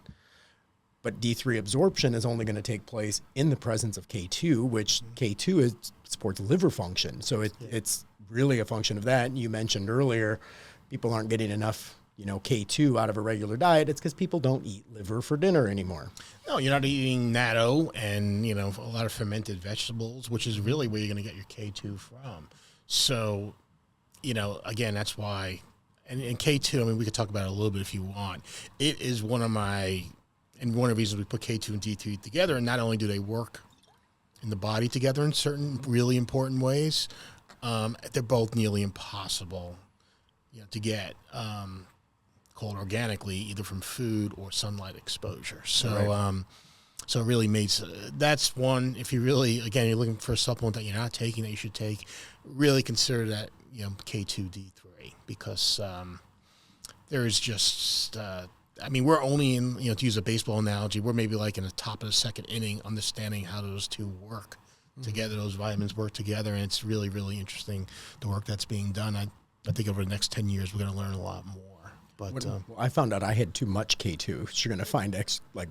But D3 absorption is only going to take place in the presence of K2, which K2 supports liver function. So it's really a function of that. And you mentioned earlier, people aren't getting enough K2 out of a regular diet. It's because people don't eat liver for dinner anymore. No, you're not eating natto and, a lot of fermented vegetables, which is really where you're going to get your K2 from. So, again, that's why, and K2, I mean, we could talk about it a little bit if you want. It is one of the reasons we put K2 and D3 together, and not only do they work in the body together in certain really important ways, they're both nearly impossible to get cold organically, either from food or sunlight exposure. So, so it really makes, that's one, if you really, again, you're looking for a supplement that you're not taking that you should take, really consider that, K2, D3, because there is just, we're only in, to use a baseball analogy, we're maybe like in the top of the second inning, understanding how those two work together, those vitamins work together, and it's really, really interesting, the work that's being done. I think over the next 10 years, we're going to learn a lot more. But I found out I had too much K2, which you're going to find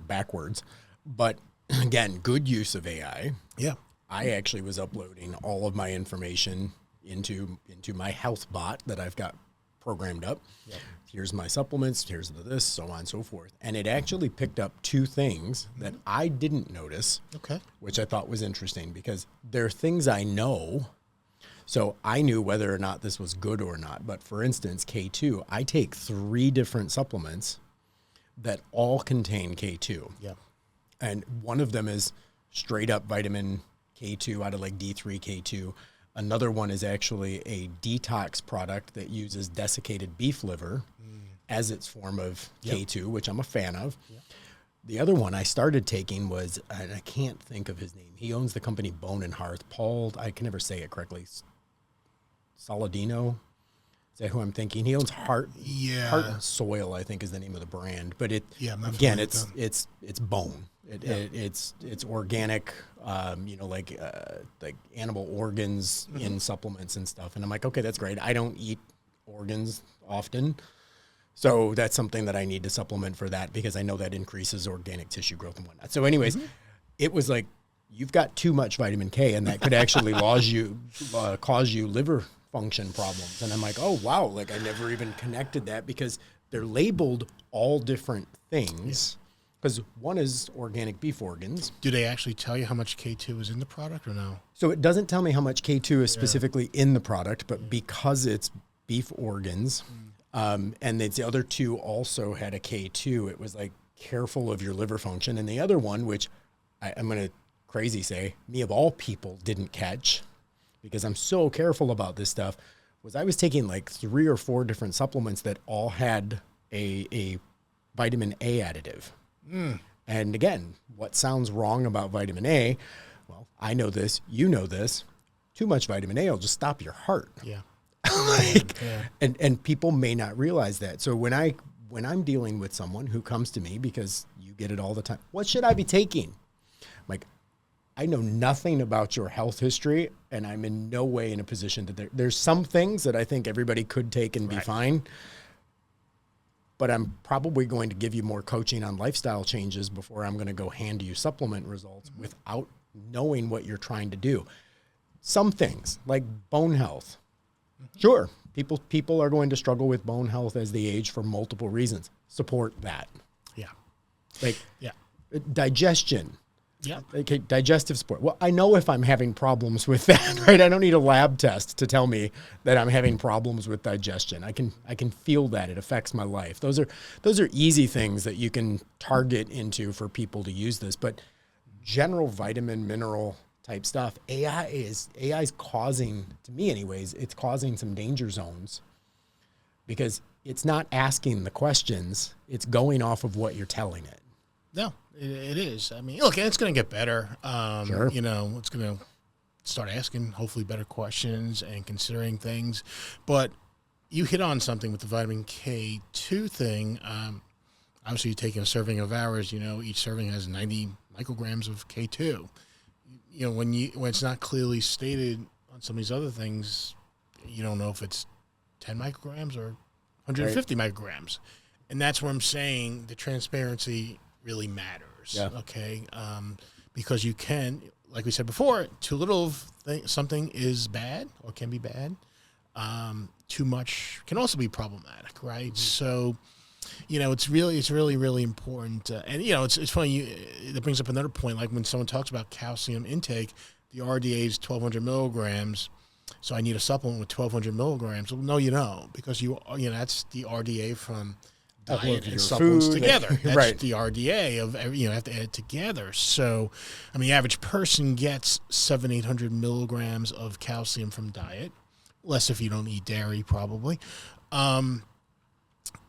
backwards. But again, good use of AI. Yeah. I actually was uploading all of my information into my health bot that I've got programmed up. Yep. Here's my supplements, here's this, so on and so forth. And it actually picked up two things that I didn't notice, which I thought was interesting, because there are things I know. So I knew whether or not this was good or not. But for instance, K2, I take 3 different supplements that all contain K2. Yeah. And one of them is straight up vitamin K2 out of like D3K2. Another one is actually a detox product that uses desiccated beef liver as its form of K2, which I'm a fan of. Yep. The other one I started taking was, and I can't think of his name. He owns the company Bone and Hearth. Paul, I can never say it correctly. Saladino, is that who I'm thinking? He owns Heart and Soil, I think, is the name of the brand. But it's bone. It's organic, like animal organs in supplements and stuff. And I'm like, okay, that's great. I don't eat organs often, so that's something that I need to supplement for that, because I know that increases organic tissue growth and whatnot. So, anyways, it was like, you've got too much vitamin K, and that could actually cause you liver function problems. And I'm like, oh, wow, like I never even connected that, because they're labeled all different things. Because one is organic beef organs. Do they actually tell you how much K2 is in the product or no? So it doesn't tell me how much K2 is specifically in the product, but because it's beef organs, and the other two also had a K2, it was like, careful of your liver function. And the other one, which I'm going to crazy say, me of all people didn't catch, because I'm so careful about this stuff, was I was taking like 3 or 4 different supplements that all had a vitamin A additive. And again, what sounds wrong about vitamin A? Well, I know this, you know this. Too much vitamin A will just stop your heart. Yeah. Like, and people may not realize that. So when I'm dealing with someone who comes to me, because you get it all the time, what should I be taking? I'm like, I know nothing about your health history, and I'm in no way in a position to, there's some things that I think everybody could take and be fine, but I'm probably going to give you more coaching on lifestyle changes before I'm going to go hand you supplement results without knowing what you're trying to do. Some things like bone health. Sure, people are going to struggle with bone health as they age for multiple reasons. Support that. Yeah. Like, Yeah. Digestion. Yeah. Okay, digestive support. Well, I know if I'm having problems with that, right? I don't need a lab test to tell me that I'm having problems with digestion. I can feel that it affects my life. Those are easy things that you can target into for people to use this. But general vitamin, mineral type stuff, AI is causing, to me anyways, it's causing some danger zones because it's not asking the questions. It's going off of what you're telling it. No, it is. I mean, look, it's going to get better. Sure. You know, it's going to start asking hopefully better questions and considering things. But you hit on something with the vitamin K2 thing. Obviously, you're taking a serving of ours. You know, each serving has 90 micrograms of K2. You know, when it's not clearly stated on some of these other things, you don't know if it's 10 micrograms or 150 micrograms. And that's where I'm saying the transparency really matters. Yeah. Okay. Because you can, like we said before, too little of something is bad or can be bad. Too much can also be problematic, right? Mm-hmm. So, you know, it's really important. And, you know, it's funny. It brings up another point. Like when someone talks about calcium intake, the RDA is 1,200 milligrams. So I need a supplement with 1,200 milligrams. Well, no, you don't, because you know, that's the RDA from diet and supplements together. That's right. the RDA of, you know, have to add it together. So, I mean, the average person gets 700-800 milligrams of calcium from diet, less if you don't eat dairy, probably.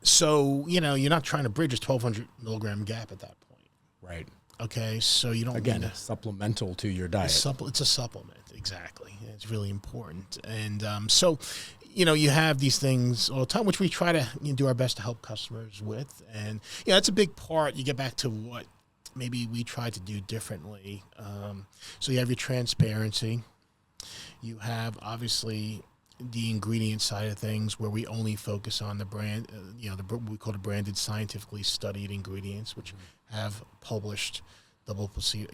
So, you know, you're not trying to bridge a 1,200 milligram gap at that point. Right. Okay. So you don't need supplemental to your diet. It's a supplement. Exactly. It's really important. And so, you know, you have these things all the time, which we try to do our best to help customers with. And, you know, that's a big part. You get back to what maybe we try to do differently. So you have your transparency. You have, obviously, the ingredient side of things where we only focus on the brand, you know, we call it branded, scientifically studied ingredients, which have published double placebo,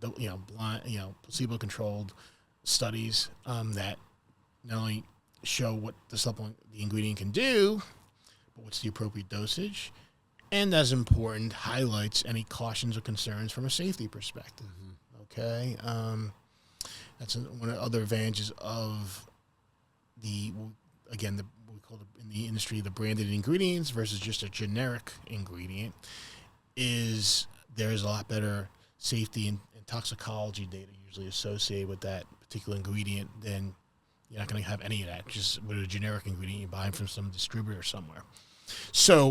blind, placebo-controlled studies that not only show what the ingredient can do, but what's the appropriate dosage, and as important, highlights any cautions or concerns from a safety perspective. Mm-hmm. Okay, that's one of the other advantages of we call it in the industry the branded ingredients versus just a generic ingredient, is there's a lot better safety and toxicology data usually associated with that particular ingredient than you're not going to have any of that just with a generic ingredient you buy from some distributor somewhere. So,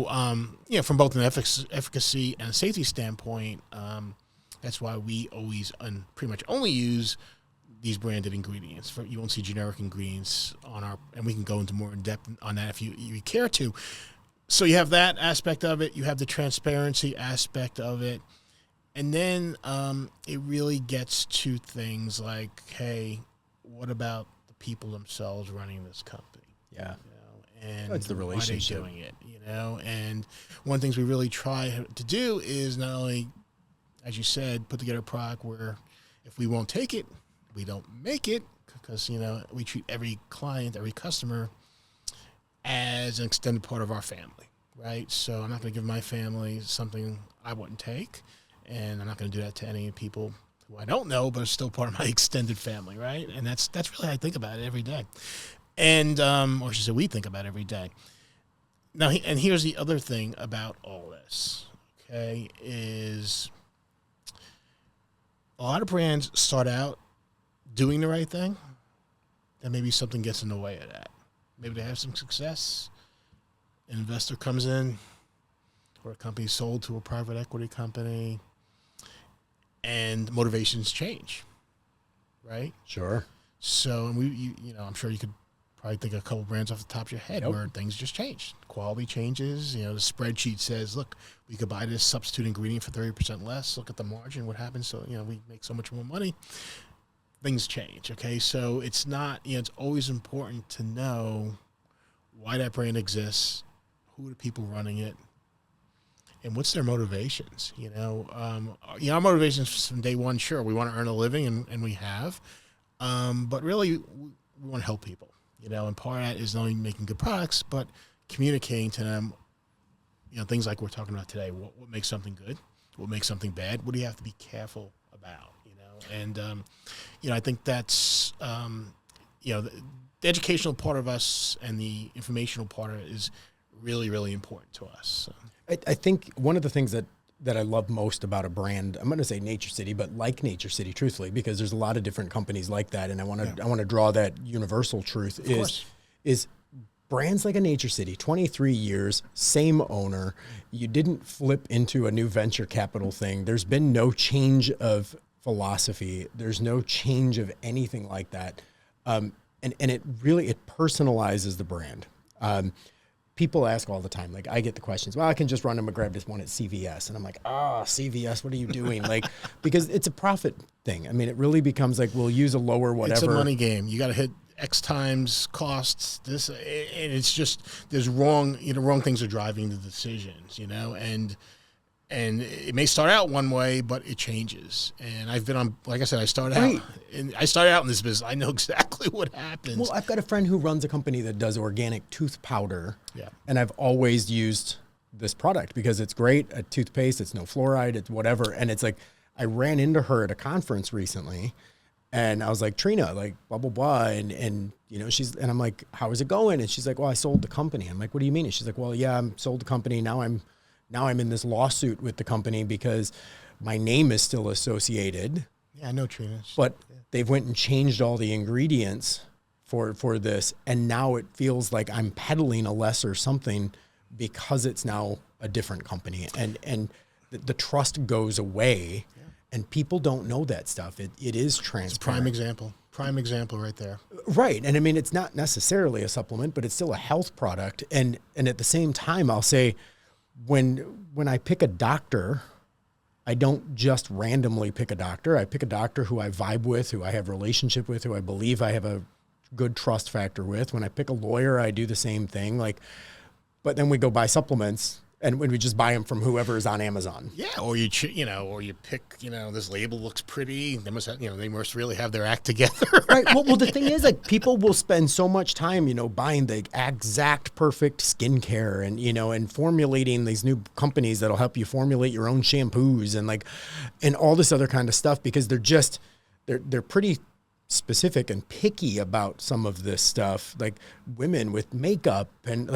you know, from both an efficacy and a safety standpoint, that's why we always pretty much only use these branded ingredients. You won't see generic ingredients and we can go into more in depth on that if you care to. So you have that aspect of it. You have the transparency aspect of it. And then it really gets to things like, hey, what about the people themselves running this company? Yeah. You know, and that's the relationship. Why are they doing it? You know, and one of the things we really try to do is not only, as you said, put together a product where if we won't take it, we don't make it, because, you know, we treat every client, every customer as an extended part of our family, right? So I'm not going to give my family something I wouldn't take, and I'm not going to do that to any people who I don't know, but are still part of my extended family, right? And that's really how I think about it every day. And, or I should say we think about it every day. Now, and here's the other thing about all this, okay, is a lot of brands start out doing the right thing, then maybe something gets in the way of that. Maybe they have some success, an investor comes in, or a company sold to a private equity company, and motivations change, right? Sure. So, and you know, I'm sure you could probably think of a couple brands off the top of your head where things just change. Quality changes. The spreadsheet says, look, we could buy this substitute ingredient for 30% less. Look at the margin. What happens? So, we make so much more money. Things change. Okay. So it's not, it's always important to know why that brand exists, who are the people running it, and what's their motivations. Our motivations from day one, sure, we want to earn a living, and we have, but really we want to help people, and part of that is not only making good products, but communicating to them, things like we're talking about today. What makes something good? What makes something bad? What do you have to be careful about? And I think that's the educational part of us and the informational part of it is really, really important to us. So. I think one of the things that I love most about a brand, I'm going to say NatureCity, but like NatureCity, truthfully, because there's a lot of different companies like that, and I want to draw that universal truth is brands like a NatureCity, 23 years, same owner. You didn't flip into a new venture capital thing. There's been no change of philosophy. There's no change of anything like that, and it personalizes the brand. People ask all the time, like I get the questions, well, I can just run them and grab this one at CVS. And I'm like, CVS, what are you doing? Because it's a profit thing. I mean, it really becomes like, we'll use a lower whatever. It's a money game. You got to hit X times costs. And it's just, there's wrong things are driving the decisions, and it may start out one way, but it changes. And I've been on, like I said, I started out in this business. I know exactly what happens. Well, I've got a friend who runs a company that does organic tooth powder. Yeah. And I've always used this product because it's great at toothpaste. It's no fluoride. It's whatever. And it's like, I ran into her at a conference recently and I was like, Trina, like blah, blah, blah. And I'm like, how is it going? And she's like, well, I sold the company. I'm like, what do you mean? And she's like, well, yeah, I sold the company. Now I'm in this lawsuit with the company because my name is still associated. Yeah, I know Trina. But they've went and changed all the ingredients for this, and now it feels like I'm peddling a lesser something because it's now a different company, and the trust goes away, and people don't know that stuff. It is transparent. It's prime example right there. Right, and I mean it's not necessarily a supplement, but it's still a health product, and at the same time, I'll say, when I pick a doctor, I don't just randomly pick a doctor. I pick a doctor who I vibe with, who I have a relationship with, who I believe I have a good trust factor with. When I pick a lawyer, I do the same thing. But then we go buy supplements and when we just buy them from whoever is on Amazon. Yeah, or you pick, this label looks pretty. They must have, they must really have their act together. Right. Well, the thing is, like, people will spend so much time, buying the exact perfect skincare and formulating these new companies that'll help you formulate your own shampoos and all this other kind of stuff because they're pretty specific and picky about some of this stuff. Like women with makeup and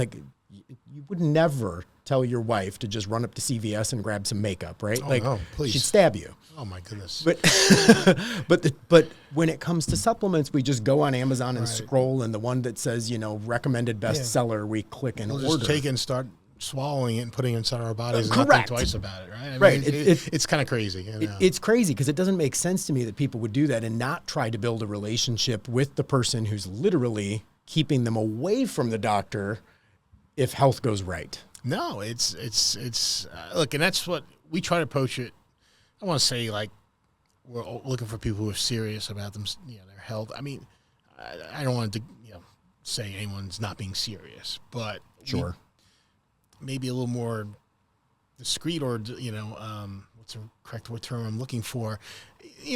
you would never tell your wife to just run up to CVS and grab some makeup, right? Oh, no, please. She'd stab you. Oh my goodness. But when it comes to supplements, we just go on Amazon and scroll, and the one that says, recommended bestseller, we click and order. We'll just take it and start swallowing it and putting it inside our bodies and Correct. not think twice about it, right? I mean, it's kind of crazy. It's crazy because it doesn't make sense to me that people would do that and not try to build a relationship with the person who's literally keeping them away from the doctor if health goes right. No, it's look, and that's what we try to approach it. I want to say we're looking for people who are serious about them, their health. I mean, I don't want to say anyone's not being serious, but sure, maybe a little more discreet or what's the correct term I'm looking for?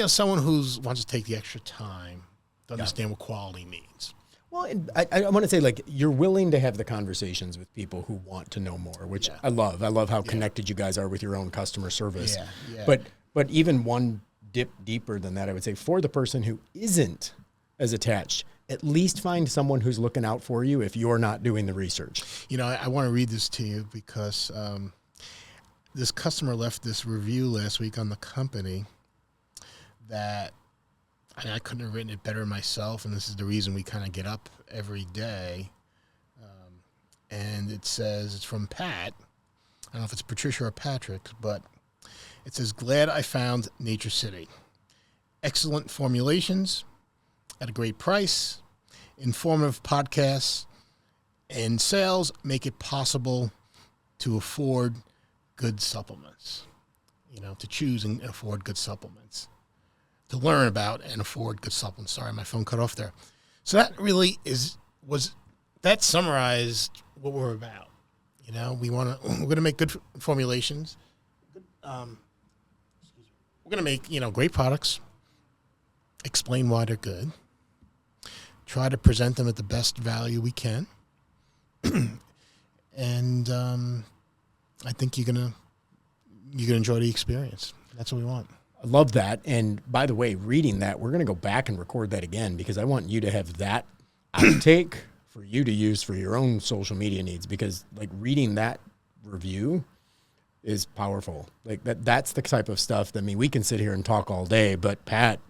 Someone who's wants to take the extra time to understand what quality means. Well, I want to say, you're willing to have the conversations with people who want to know more, which I love. I love how connected you guys are with your own customer service. Yeah. But even one dip deeper than that, I would say for the person who isn't as attached, at least find someone who's looking out for you if you're not doing the research. I want to read this to you because this customer left this review last week on the company that I couldn't have written it better myself, and this is the reason we kind of get up every day. And it says, it's from Pat. I don't know if it's Patricia or Patrick, but it says, glad I found NatureCity. Excellent formulations at a great price. informative podcasts and sales make it possible to afford good supplements, to choose and afford good supplements, to learn about and afford good supplements. Sorry, my phone cut off there. So that really that summarized what we're about. We're going to make good formulations. We're going to make, great products, explain why they're good, try to present them at the best value we can. And I think you're gonna enjoy the experience. That's what we want. I love that. And by the way, reading that, we're going to go back and record that again because I want you to have that outtake for you to use for your own social media needs, because reading that review is powerful. That's the type of stuff that, we can sit here and talk all day, but Pat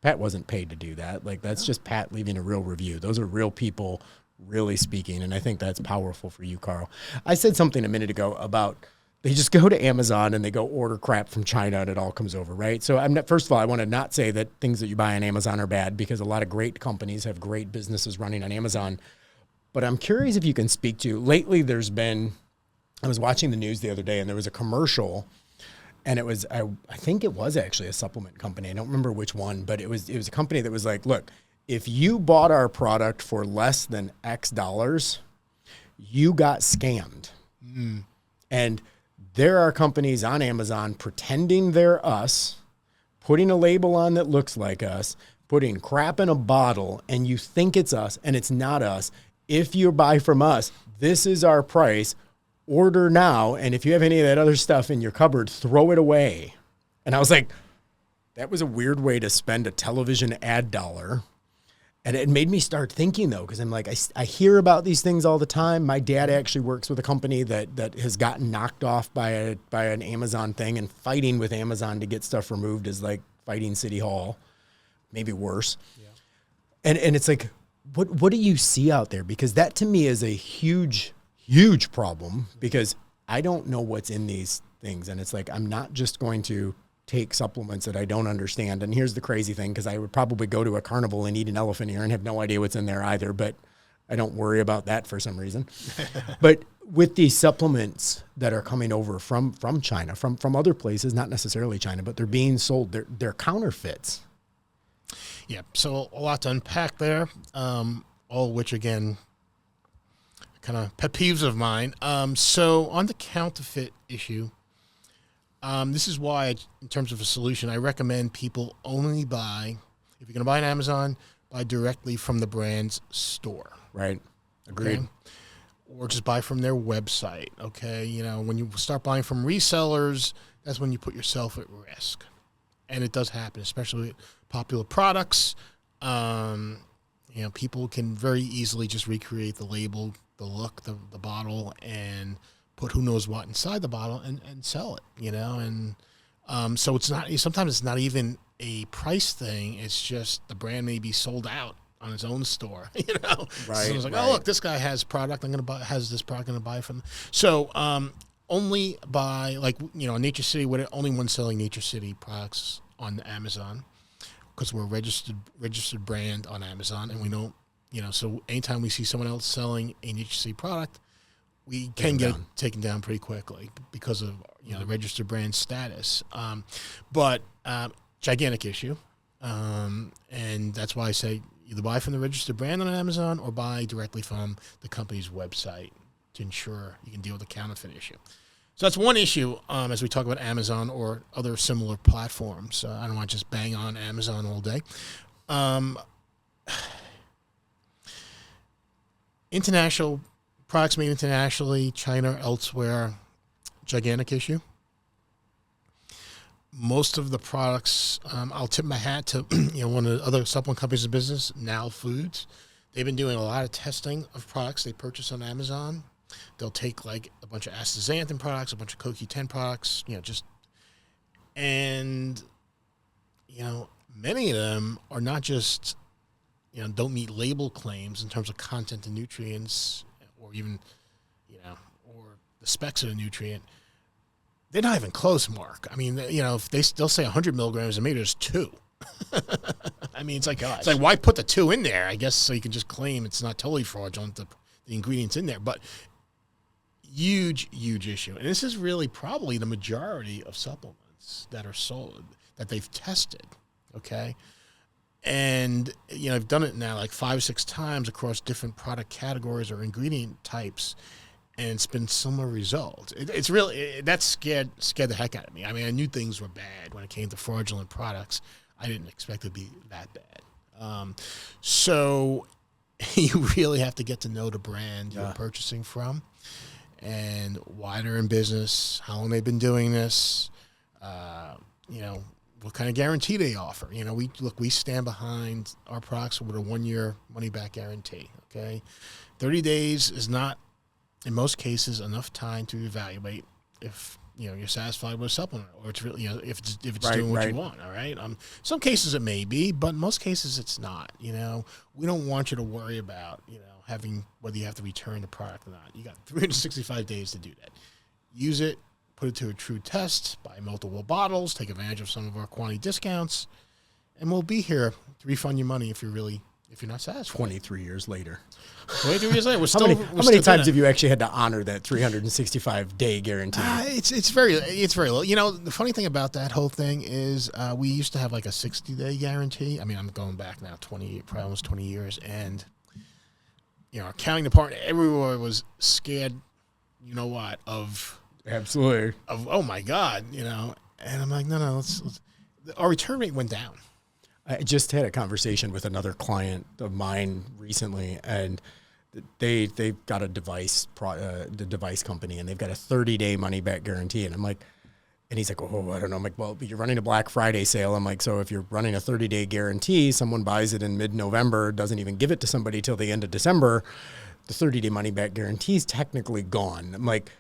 wasn't paid to do that. That's just Pat leaving a real review. Those are real people really speaking. And I think that's powerful for you, Carl. I said something a minute ago about they just go to Amazon and they go order crap from China and it all comes over, right? So first of all, I want to not say that things that you buy on Amazon are bad, because a lot of great companies have great businesses running on Amazon. But I'm curious if you can speak to, lately I was watching the news the other day and there was a commercial, and it was, I think it was actually a supplement company. I don't remember which one, but it was a company that was like, look, if you bought our product for less than X dollars, you got scammed. And there are companies on Amazon pretending they're us, putting a label on that looks like us, putting crap in a bottle, and you think it's us, and it's not us. If you buy from us, this is our price. Order now, and if you have any of that other stuff in your cupboard, throw it away. And I was like, that was a weird way to spend a television ad dollar. And it made me start thinking, though, because I'm like, I hear about these things all the time. My dad actually works with a company that has gotten knocked off by an Amazon thing, and fighting with Amazon to get stuff removed is like fighting City Hall, maybe worse. Yeah. And it's like, what do you see out there? Because that to me is a huge problem, because I don't know what's in these things. And it's like, I'm not just going to take supplements that I don't understand. And here's the crazy thing, because I would probably go to a carnival and eat an elephant ear and have no idea what's in there either, but I don't worry about that for some reason. But with these supplements that are coming over from China, from other places, not necessarily China, but they're being sold, they're counterfeits. Yeah, so a lot to unpack there, all which, again, kind of pet peeves of mine. So on the counterfeit issue, this is why, in terms of a solution, I recommend people only buy, if you're going to buy on Amazon, buy directly from the brand's store. Right. Agreed. Okay? Or just buy from their website. Okay. When you start buying from resellers, that's when you put yourself at risk. And it does happen, especially with popular products. People can very easily just recreate the label, the look, the bottle, and put who knows what inside the bottle and sell it, and so sometimes it's not even a price thing. It's just the brand may be sold out on its own store, Right. So it's like, oh, look, this guy has product. Has this product I'm going to buy from. So only buy, NatureCity, only one selling NatureCity products on Amazon, because we're a registered brand on Amazon, and we don't, so anytime we see someone else selling a NatureCity product, we can get it taken down pretty quickly because of the registered brand status. But gigantic issue, and that's why I say either buy from the registered brand on Amazon or buy directly from the company's website to ensure you can deal with the counterfeit issue. So that's one issue as we talk about Amazon or other similar platforms. I don't want to just bang on Amazon all day. International products made internationally, China, elsewhere, gigantic issue. Most of the products, I'll tip my hat to one of the other supplement companies in business, Now Foods. They've been doing a lot of testing of products they purchase on Amazon. They'll take like a bunch of astaxanthin products, a bunch of CoQ10 products, many of them are not just, don't meet label claims in terms of content and nutrients, or even, or the specs of the nutrient. They're not even close, Mark. I mean, if they'll say 100 milligrams, and maybe there's 2. mean, it's like why put the 2 in there? I guess so you can just claim it's not totally fraudulent, the ingredients in there. But huge issue. And this is really probably the majority of supplements that are sold that they've tested. Okay. And, I've done it now like 5 or 6 times across different product categories or ingredient types, and it's been similar results. It's really, that scared the heck out of me. I mean, I knew things were bad when it came to fraudulent products. I didn't expect it to be that bad. So you really have to get to know the brand you're purchasing from and why they're in business, how long they've been doing this, what kind of guarantee they offer. We stand behind our products with a 1-year money-back guarantee, okay? 30 days is not, in most cases, enough time to evaluate if, you're satisfied with a supplement or it's really, if it's doing what you want, all right? Some cases it may be, but in most cases it's not, We don't want you to worry about, having whether you have to return the product or not. You got 365 days to do that. Use it. Put it to a true test, buy multiple bottles, take advantage of some of our quantity discounts, and we'll be here to refund your money if you're not satisfied. 23 years later. 23 years later, how many times have you actually had to honor that 365-day guarantee? It's very low. The funny thing about that whole thing is we used to have like a 60-day guarantee. I mean, I'm going back now probably almost 20 years, and our accounting department everywhere was scared. You know what of. Absolutely. Oh my God, and I'm like, no, let's our return rate went down. I just had a conversation with another client of mine recently, and they've got a device, the device company, and they've got a 30-day money-back guarantee. And I'm like, and he's like, oh, I don't know. I'm like, well, you're running a Black Friday sale. I'm like, so if you're running a 30-day guarantee, someone buys it in mid-November, doesn't even give it to somebody till the end of December, the 30-day money-back guarantee is technically gone. I'm like,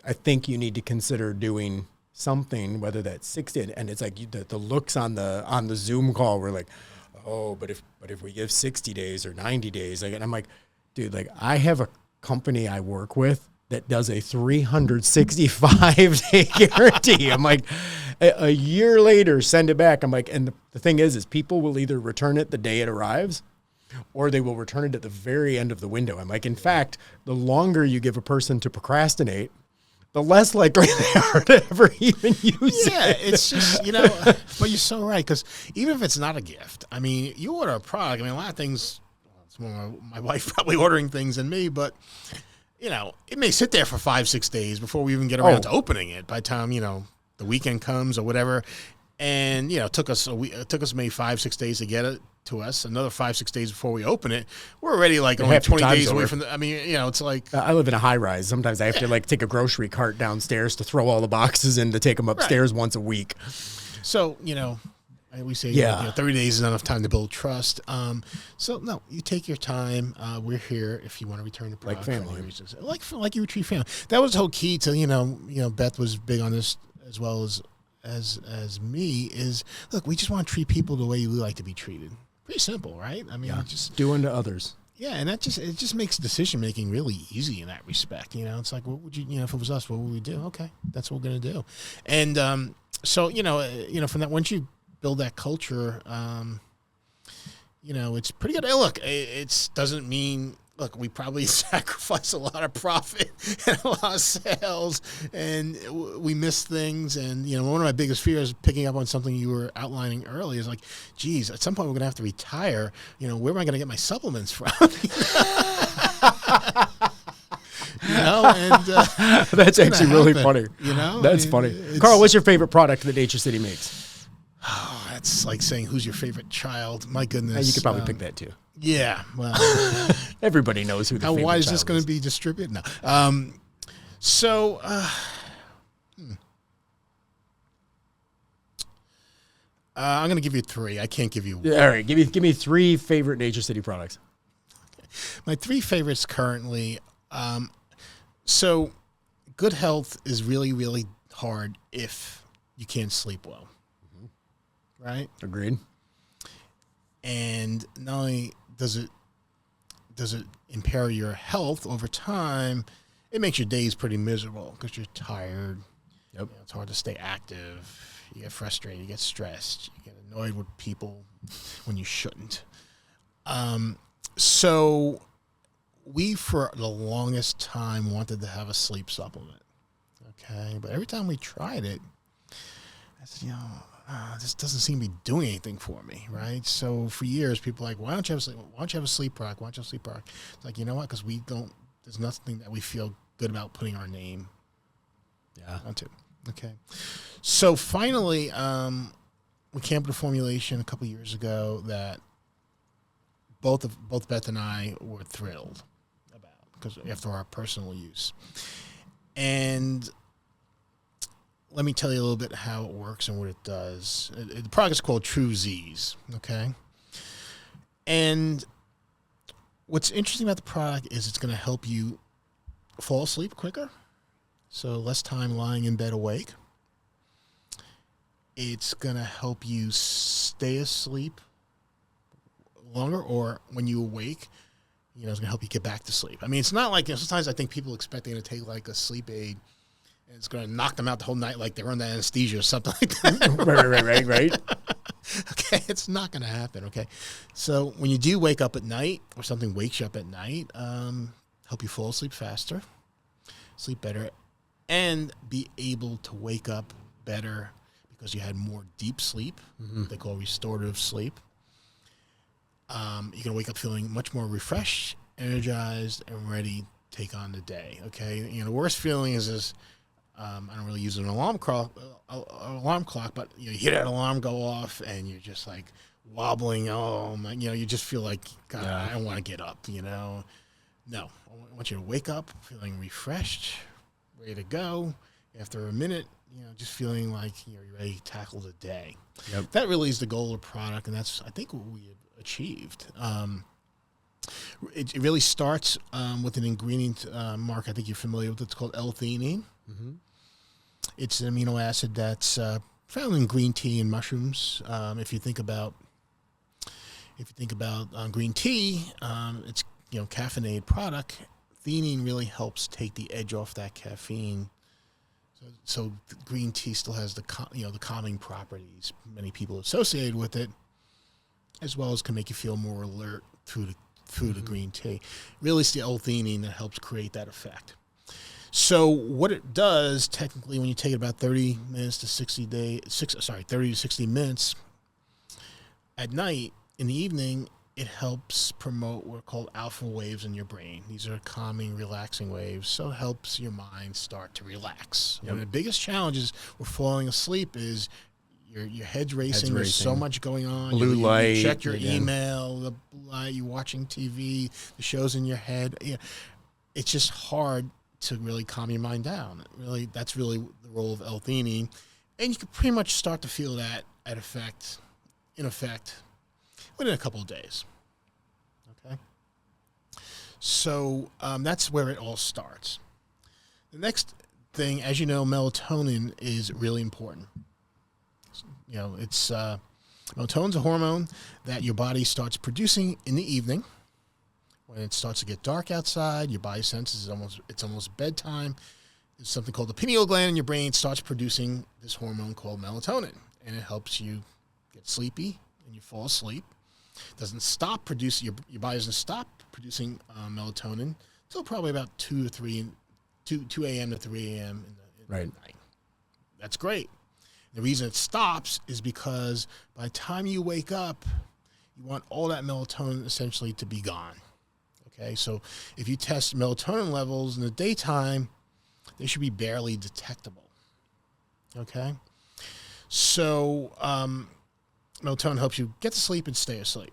I think you need to consider doing something, whether that's 60, and it's like the looks on the Zoom call were like, oh, but if we give 60 days or 90 days, and I'm like, dude, like I have a company I work with that does a 365-day guarantee. I'm like, a year later, send it back. I'm like, and the thing is people will either return it the day it arrives, or they will return it at the very end of the window. I'm like, in fact, the longer you give a person to procrastinate, the less likely they are to ever even use it. Yeah, it's just, but you're so right, because even if it's not a gift, I mean, you order a product, a lot of things, it's more my wife probably ordering things than me, but, it may sit there for 5-6 days before we even get around to opening it by the time, the weekend comes or whatever. And, it took us maybe 5-6 days to get it to us. Another 5-6 days before we open it, we're already like only 20 days away from it's like. I live in a high rise. Sometimes I have to take a grocery cart downstairs to throw all the boxes in to take them upstairs once a week. So, we say 30 days is enough time to build trust. So no, you take your time. We're here if you want to return the product. Like family. Like you would treat family. That was the whole key to, Beth was big on this as well as me is, look, we just want to treat people the way you like to be treated. Pretty simple, right? I mean, just do unto others. Yeah, and it just makes decision making really easy in that respect. It's like, what would you, if it was us, what would we do? Okay, that's what we're gonna do. And so from that, once you build that culture, it's pretty good. Hey, look, it doesn't mean. Look, we probably sacrifice a lot of profit and a lot of sales, and we miss things. And, one of my biggest fears, picking up on something you were outlining earlier, is like, geez, at some point we're going to have to retire. Where am I going to get my supplements from? And that's actually really funny. That's funny. Carl, what's your favorite product that NatureCity makes? Oh, that's like saying, who's your favorite child? My goodness. You could probably pick that too. Yeah, well, everybody knows who the favorite why is child this going to be distributed? No. I'm going to give you 3. I can't give you 1. All right, give me 3 favorite NatureCity products. Okay. My 3 favorites currently. So, good health is really, really hard if you can't sleep well. Mm-hmm. Right? Agreed. And not only does it impair your health over time, it makes your days pretty miserable because you're tired, Yep. You know, it's hard to stay active. You get frustrated. You get stressed. You get annoyed with people when you shouldn't. So we, for the longest time, wanted to have a sleep supplement. Okay, but every time we tried it, I said, this doesn't seem to be doing anything for me, right? So for years, people were like, why don't you have a sleep product? Why don't you have a sleep product? It's like, you know what? Because there's nothing that we feel good about putting our name onto. Okay. So finally, we came up with a formulation a couple years ago that both Beth and I were thrilled about, because after our personal use. And let me tell you a little bit how it works and what it does. The product is called True Z's, okay? And what's interesting about the product is it's going to help you fall asleep quicker, so less time lying in bed awake. It's going to help you stay asleep longer, or when you awake, it's going to help you get back to sleep. I mean, it's not like, sometimes I think people expect they're going to take like a sleep aid and it's going to knock them out the whole night like they're under anesthesia or something like that. Right. Okay, it's not going to happen, okay? So when you do wake up at night, or something wakes you up at night, help you fall asleep faster, sleep better, and be able to wake up better because you had more deep sleep, what they call restorative sleep. You're going to wake up feeling much more refreshed, energized, and ready to take on the day, okay? The worst feeling is I don't really use an alarm clock, but you hear that alarm go off and you're just like wobbling. Oh my, you just feel like, God, I don't want to get up, No, I want you to wake up feeling refreshed, ready to go. After a minute, just feeling like you're ready to tackle the day. Yep. That really is the goal of the product, and that's, I think, what we have achieved. It really starts with an ingredient, Mark, I think you're familiar with. It's called L-theanine. Mm-hmm. It's an amino acid that's found in green tea and mushrooms. If you think about green tea, it's caffeinated product. Theanine really helps take the edge off that caffeine. So the green tea still has the calming properties many people associated with it, as well as can make you feel more alert through the green tea. Really, it's the L-theanine that helps create that effect. So what it does, technically, when you take it about 30 to 60 minutes at night, in the evening, it helps promote what are called alpha waves in your brain. These are calming, relaxing waves, so it helps your mind start to relax. Yep. One of the biggest challenges with falling asleep is your head's racing. There's so much going on. Blue light. You check your email, the blue light, you're watching TV, the show's in your head. It's just hard to really calm your mind down. Really, that's really the role of L-theanine. And you can pretty much start to feel that in effect within a couple of days. Okay? So that's where it all starts. The next thing, as you know, melatonin is really important. Melatonin's a hormone that your body starts producing in the evening. When it starts to get dark outside, your body senses it's almost bedtime. There's something called the pineal gland in your brain starts producing this hormone called melatonin, and it helps you get sleepy and you fall asleep. It doesn't stop producing, your body doesn't stop producing melatonin until probably about 2 a.m. to 3 a.m. in the night. That's great. The reason it stops is because by the time you wake up, you want all that melatonin essentially to be gone. Okay, so if you test melatonin levels in the daytime, they should be barely detectable. Okay, so melatonin helps you get to sleep and stay asleep.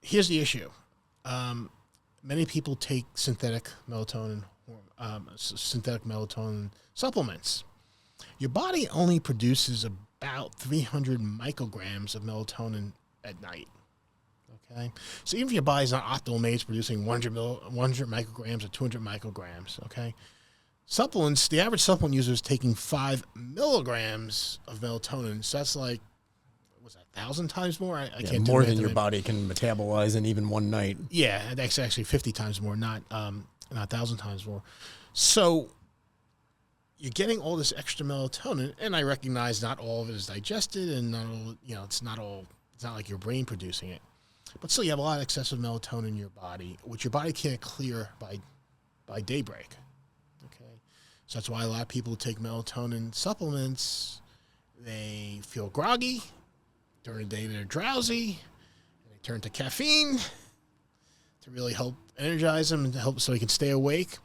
Here's the issue. Many people take synthetic melatonin supplements. Your body only produces about 300 micrograms of melatonin at night. Okay, so even if your body's not optimal, maybe it's producing 100 micrograms or 200 micrograms. Okay, supplements. The average supplement user is taking 5 milligrams of melatonin. So that's like, what's that, 1,000 times more? I can't do more than your body can metabolize in even one night. Yeah, that's actually 50 times more, not 1,000 times more. So you're getting all this extra melatonin, and I recognize not all of it is digested, and not all, it's not like your brain producing it. But still, you have a lot of excessive melatonin in your body, which your body can't clear by daybreak. Okay, so that's why a lot of people take melatonin supplements. They feel groggy during the day. They're drowsy, and they turn to caffeine to really help energize them and to help so they can stay awake.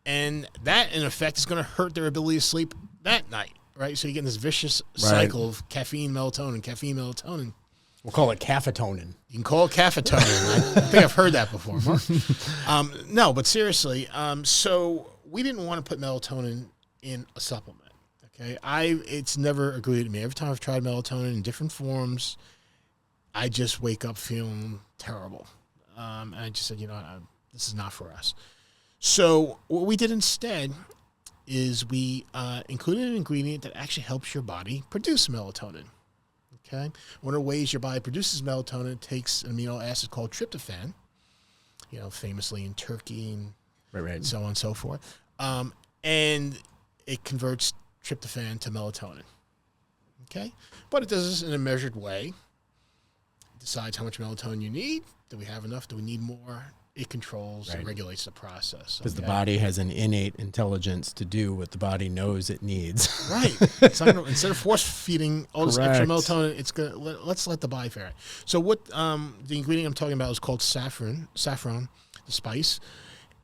And that, in effect, is going to hurt their ability to sleep that night, right? So you get this vicious cycle of caffeine, melatonin. We'll call it caffeitonin. You can call it caffeitonin. I think I've heard that before, Mark. No, but seriously, so we didn't want to put melatonin in a supplement, okay? It's never agreed to me. Every time I've tried melatonin in different forms, I just wake up feeling terrible. And I just said, this is not for us. So what we did instead is we included an ingredient that actually helps your body produce melatonin. Okay, one of the ways your body produces melatonin, it takes an amino acid called tryptophan, famously in turkey and right. so on and so forth, and it converts tryptophan to melatonin. Okay, but it does this in a measured way. It decides how much melatonin you need. Do we have enough? Do we need more? It controls and regulates the process. Because the body has an innate intelligence to do what the body knows it needs. Right. Instead of force feeding all this extra melatonin, it's gonna let's let the body fare it. So what the ingredient I'm talking about is called saffron, the spice,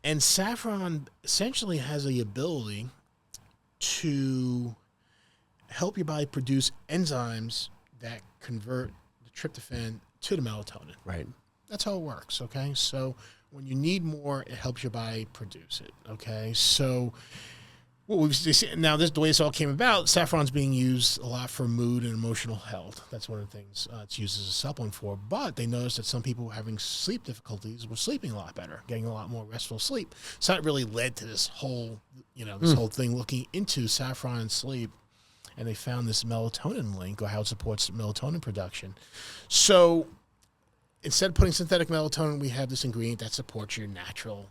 and saffron essentially has the ability to help your body produce enzymes that convert the tryptophan to the melatonin. Right. That's how it works, okay? So when you need more, it helps your body produce it, okay? So what we've seen, now the way this all came about, saffron's being used a lot for mood and emotional health. That's one of the things it's used as a supplement for. But they noticed that some people having sleep difficulties were sleeping a lot better, getting a lot more restful sleep. So that really led to this whole, whole thing looking into saffron and sleep. And they found this melatonin link, or how it supports melatonin production. So instead of putting synthetic melatonin, we have this ingredient that supports your natural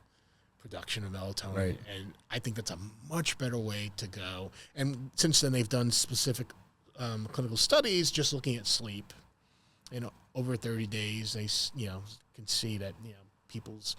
production of melatonin. Right. And I think that's a much better way to go. And since then, they've done specific clinical studies just looking at sleep. Over 30 days, they can see that people's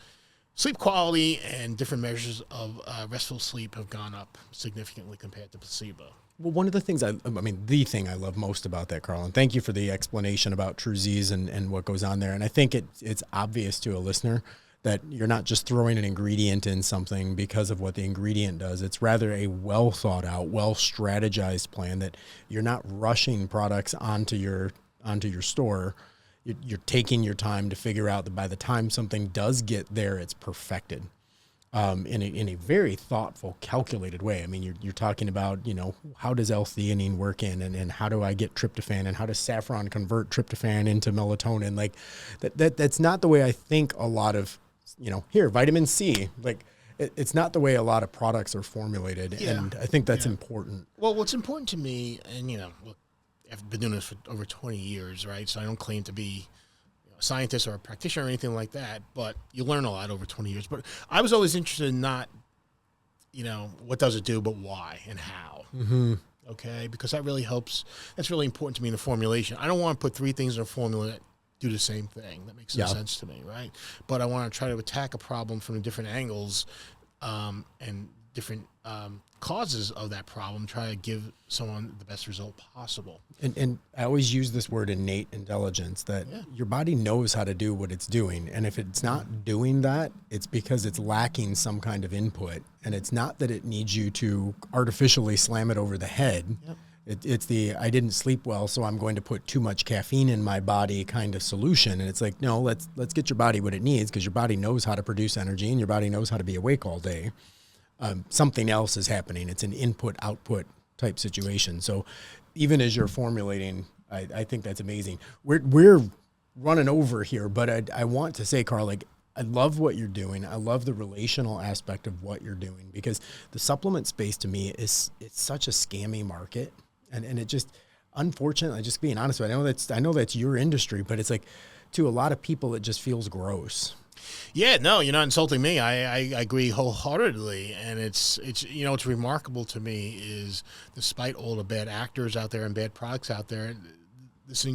sleep quality and different measures of restful sleep have gone up significantly compared to placebo. Well, one of the things the thing I love most about that, Carl, and thank you for the explanation about TruZ's and what goes on there. And I think it's obvious to a listener that you're not just throwing an ingredient in something because of what the ingredient does. It's rather a well thought out, well strategized plan that you're not rushing products onto your store. You're taking your time to figure out that by the time something does get there, it's perfected. In a very thoughtful, calculated way. I mean, you're talking about, how does L-theanine work and how do I get tryptophan, and how does saffron convert tryptophan into melatonin? Like that's not the way I think a lot of, vitamin C, like it's not the way a lot of products are formulated. Yeah. And I think that's important. Well, what's important to me, and, look, I've been doing this for over 20 years, right? So I don't claim to be a scientist or a practitioner or anything like that, but you learn a lot over 20 years. But I was always interested in not, what does it do, but why and how. Mm-hmm. Okay, because that really helps. That's really important to me in the formulation. I don't want to put three things in a formula that do the same thing. That makes no sense to me, right? But I want to try to attack a problem from different angles and different causes of that problem, try to give someone the best result possible. And I always use this word innate intelligence, that your body knows how to do what it's doing. And if it's not doing that, it's because it's lacking some kind of input. And it's not that it needs you to artificially slam it over the head. Yep. It's the, I didn't sleep well, so I'm going to put too much caffeine in my body kind of solution. And it's like, no, let's get your body what it needs, because your body knows how to produce energy and your body knows how to be awake all day. Something else is happening. It's an input-output type situation. So even as you're formulating, I think that's amazing. We're running over here, but I want to say, Carl, like, I love what you're doing. I love the relational aspect of what you're doing, because the supplement space to me it's such a scammy market. And it just, unfortunately, just being honest with you, I know that's your industry, but it's like, to a lot of people, it just feels gross. Yeah, no, you're not insulting me. I agree wholeheartedly, and it's what's remarkable to me is despite all the bad actors out there and bad products out there, this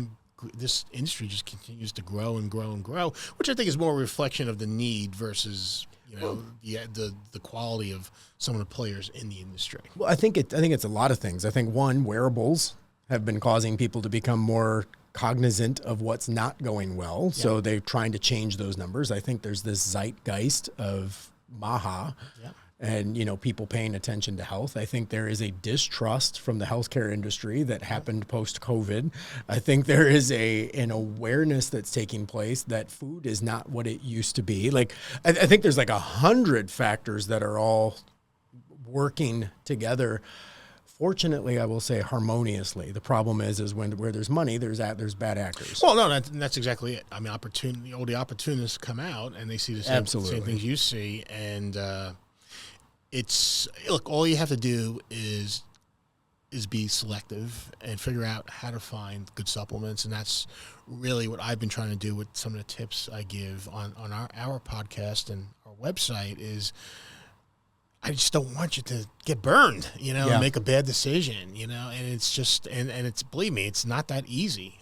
industry just continues to grow and grow and grow, which I think is more a reflection of the need versus the quality of some of the players in the industry. Well, I think it's a lot of things. I think one, wearables have been causing people to become more cognizant of what's not going well. Yeah. So they're trying to change those numbers. I think there's this zeitgeist of MAHA and, people paying attention to health. I think there is a distrust from the healthcare industry that happened post-COVID. I think there is an awareness that's taking place that food is not what it used to be. Like, I think there's like 100 factors that are all working together. Fortunately, I will say harmoniously. The problem is where there's money, there's bad actors. Well, no, that's exactly it. I mean, the opportunists come out and they see the same things you see, and all you have to do is be selective and figure out how to find good supplements, and that's really what I've been trying to do with some of the tips I give on our podcast and our website is. I just don't want you to get burned, and make a bad decision, and it's just, and it's, believe me, it's not that easy.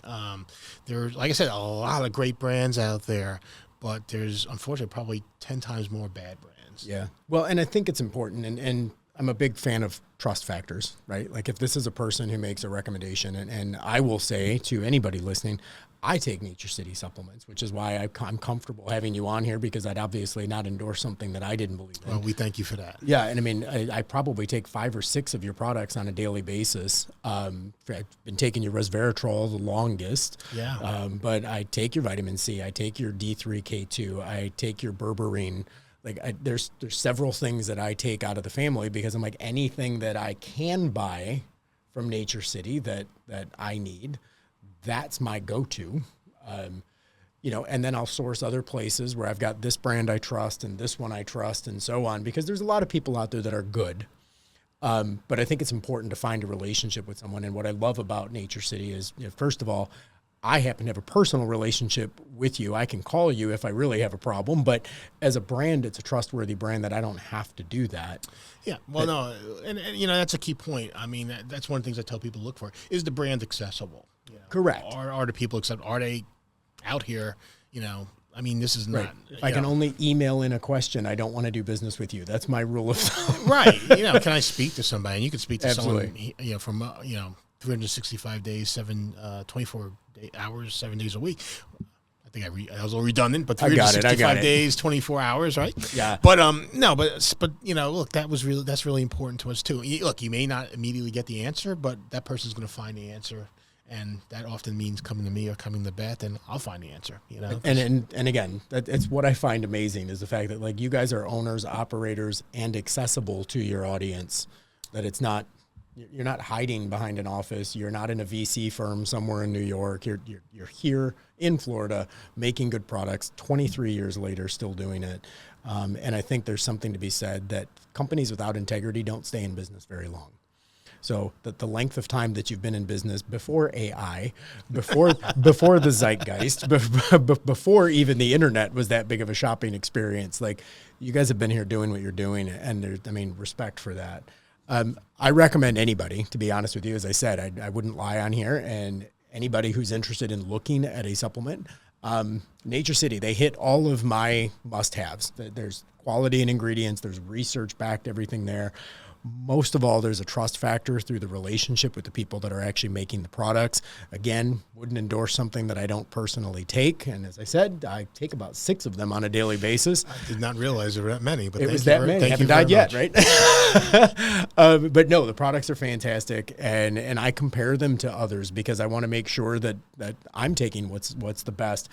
There's, like I said, a lot of great brands out there, but there's unfortunately probably 10 times more bad brands. Yeah. Well, and I think it's important, and I'm a big fan of trust factors, right? Like if this is a person who makes a recommendation, and I will say to anybody listening, I take NatureCity supplements, which is why I'm comfortable having you on here, because I'd obviously not endorse something that I didn't believe in. Well, we thank you for that. Yeah, and I mean, I probably take 5 or 6 of your products on a daily basis. I've been taking your resveratrol the longest. Yeah. But I take your vitamin C, I take your D3K2, I take your berberine. Like there's several things that I take out of the family because I'm like, anything that I can buy from NatureCity that I need, that's my go-to, and then I'll source other places where I've got this brand I trust and this one I trust and so on, because there's a lot of people out there that are good. But I think it's important to find a relationship with someone. And what I love about NatureCity is, first of all, I happen to have a personal relationship with you. I can call you if I really have a problem, but as a brand, it's a trustworthy brand that I don't have to do that. Yeah, well, and that's a key point. I mean, that's one of the things I tell people to look for. Is the brand accessible? Correct. Are the people accept? Are they out here? I mean, this is not. If I can only email in a question, I don't want to do business with you. That's my rule of thumb. Right. Can I speak to somebody? And you can speak to someone, from 365 days, 24 hours, 7 days a week. I think I was a little redundant, but 365 days, 24 hours, right? Yeah. But look, that's really important to us too. Look, you may not immediately get the answer, but that person's going to find the answer. And that often means coming to me or coming to Beth, and I'll find the answer. And again, it's what I find amazing is the fact that like you guys are owners, operators, and accessible to your audience. That it's not, you're not hiding behind an office. You're not in a VC firm somewhere in New York. You're here in Florida making good products. 23 years later, still doing it. And I think there's something to be said that companies without integrity don't stay in business very long. So that the length of time that you've been in business before AI, before the zeitgeist, before even the internet was that big of a shopping experience, like you guys have been here doing what you're doing, and respect for that. I recommend anybody, to be honest with you, as I said, I wouldn't lie on here, and anybody who's interested in looking at a supplement, NatureCity, they hit all of my must-haves. There's quality in ingredients, there's research-backed everything there. Most of all, there's a trust factor through the relationship with the people that are actually making the products. Again, wouldn't endorse something that I don't personally take. And as I said, I take about 6 of them on a daily basis. I did not realize there were that many, but it was that many. Haven't died yet, right? But no, the products are fantastic, and I compare them to others because I want to make sure that I'm taking what's the best.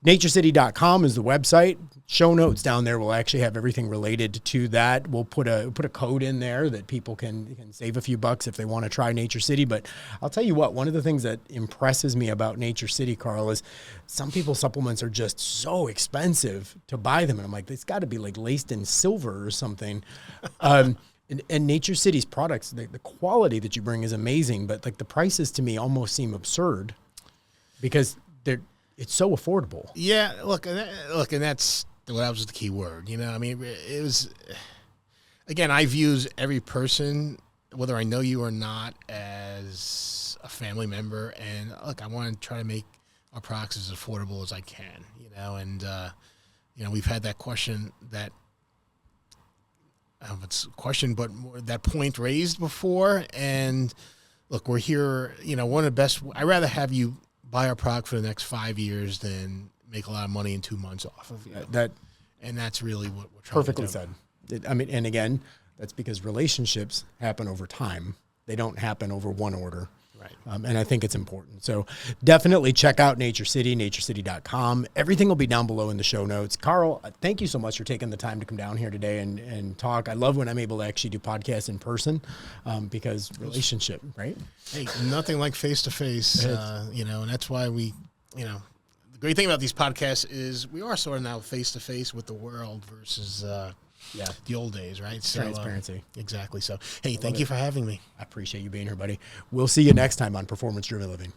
NatureCity.com is the website. Show notes down there will actually have everything related to that. We'll put a code in there that people can save a few bucks if they want to try NatureCity. But I'll tell you what, one of the things that impresses me about NatureCity, Carl, is some people's supplements are just so expensive to buy them. And I'm like, it's got to be like laced in silver or something. And NatureCity's products, the quality that you bring is amazing, but like the prices to me almost seem absurd because they're it's so affordable. Yeah, look, and that's that was the key word. You know, I mean, it was. Again, I view every person, whether I know you or not, as a family member. And look, I want to try to make our products as affordable as I can. You know, and you know, we've had that question that. I don't know if it's a question, but that point raised before. And look, we're here. You know, one of the best. I'd rather have you buy our product for the next 5 years than make a lot of money in 2 months off of you. And that's really what we're trying Perfectly to do. said. I mean, and again, that's because relationships happen over time. They don't happen over one order. Right. And I think it's important. So definitely check out NatureCity, naturecity.com. Everything will be down below in the show notes. Carl, thank you so much for taking the time to come down here today and talk. I love when I'm able to actually do podcasts in person because relationship, right? Hey, nothing like face-to-face, you know, and that's why we, you know, the great thing about these podcasts is we are sort of now face-to-face with the world versus the old days, right? So, transparency. Exactly. So, hey, thank you for having me. I appreciate you being here, buddy. We'll see you next time on Performance Driven Living.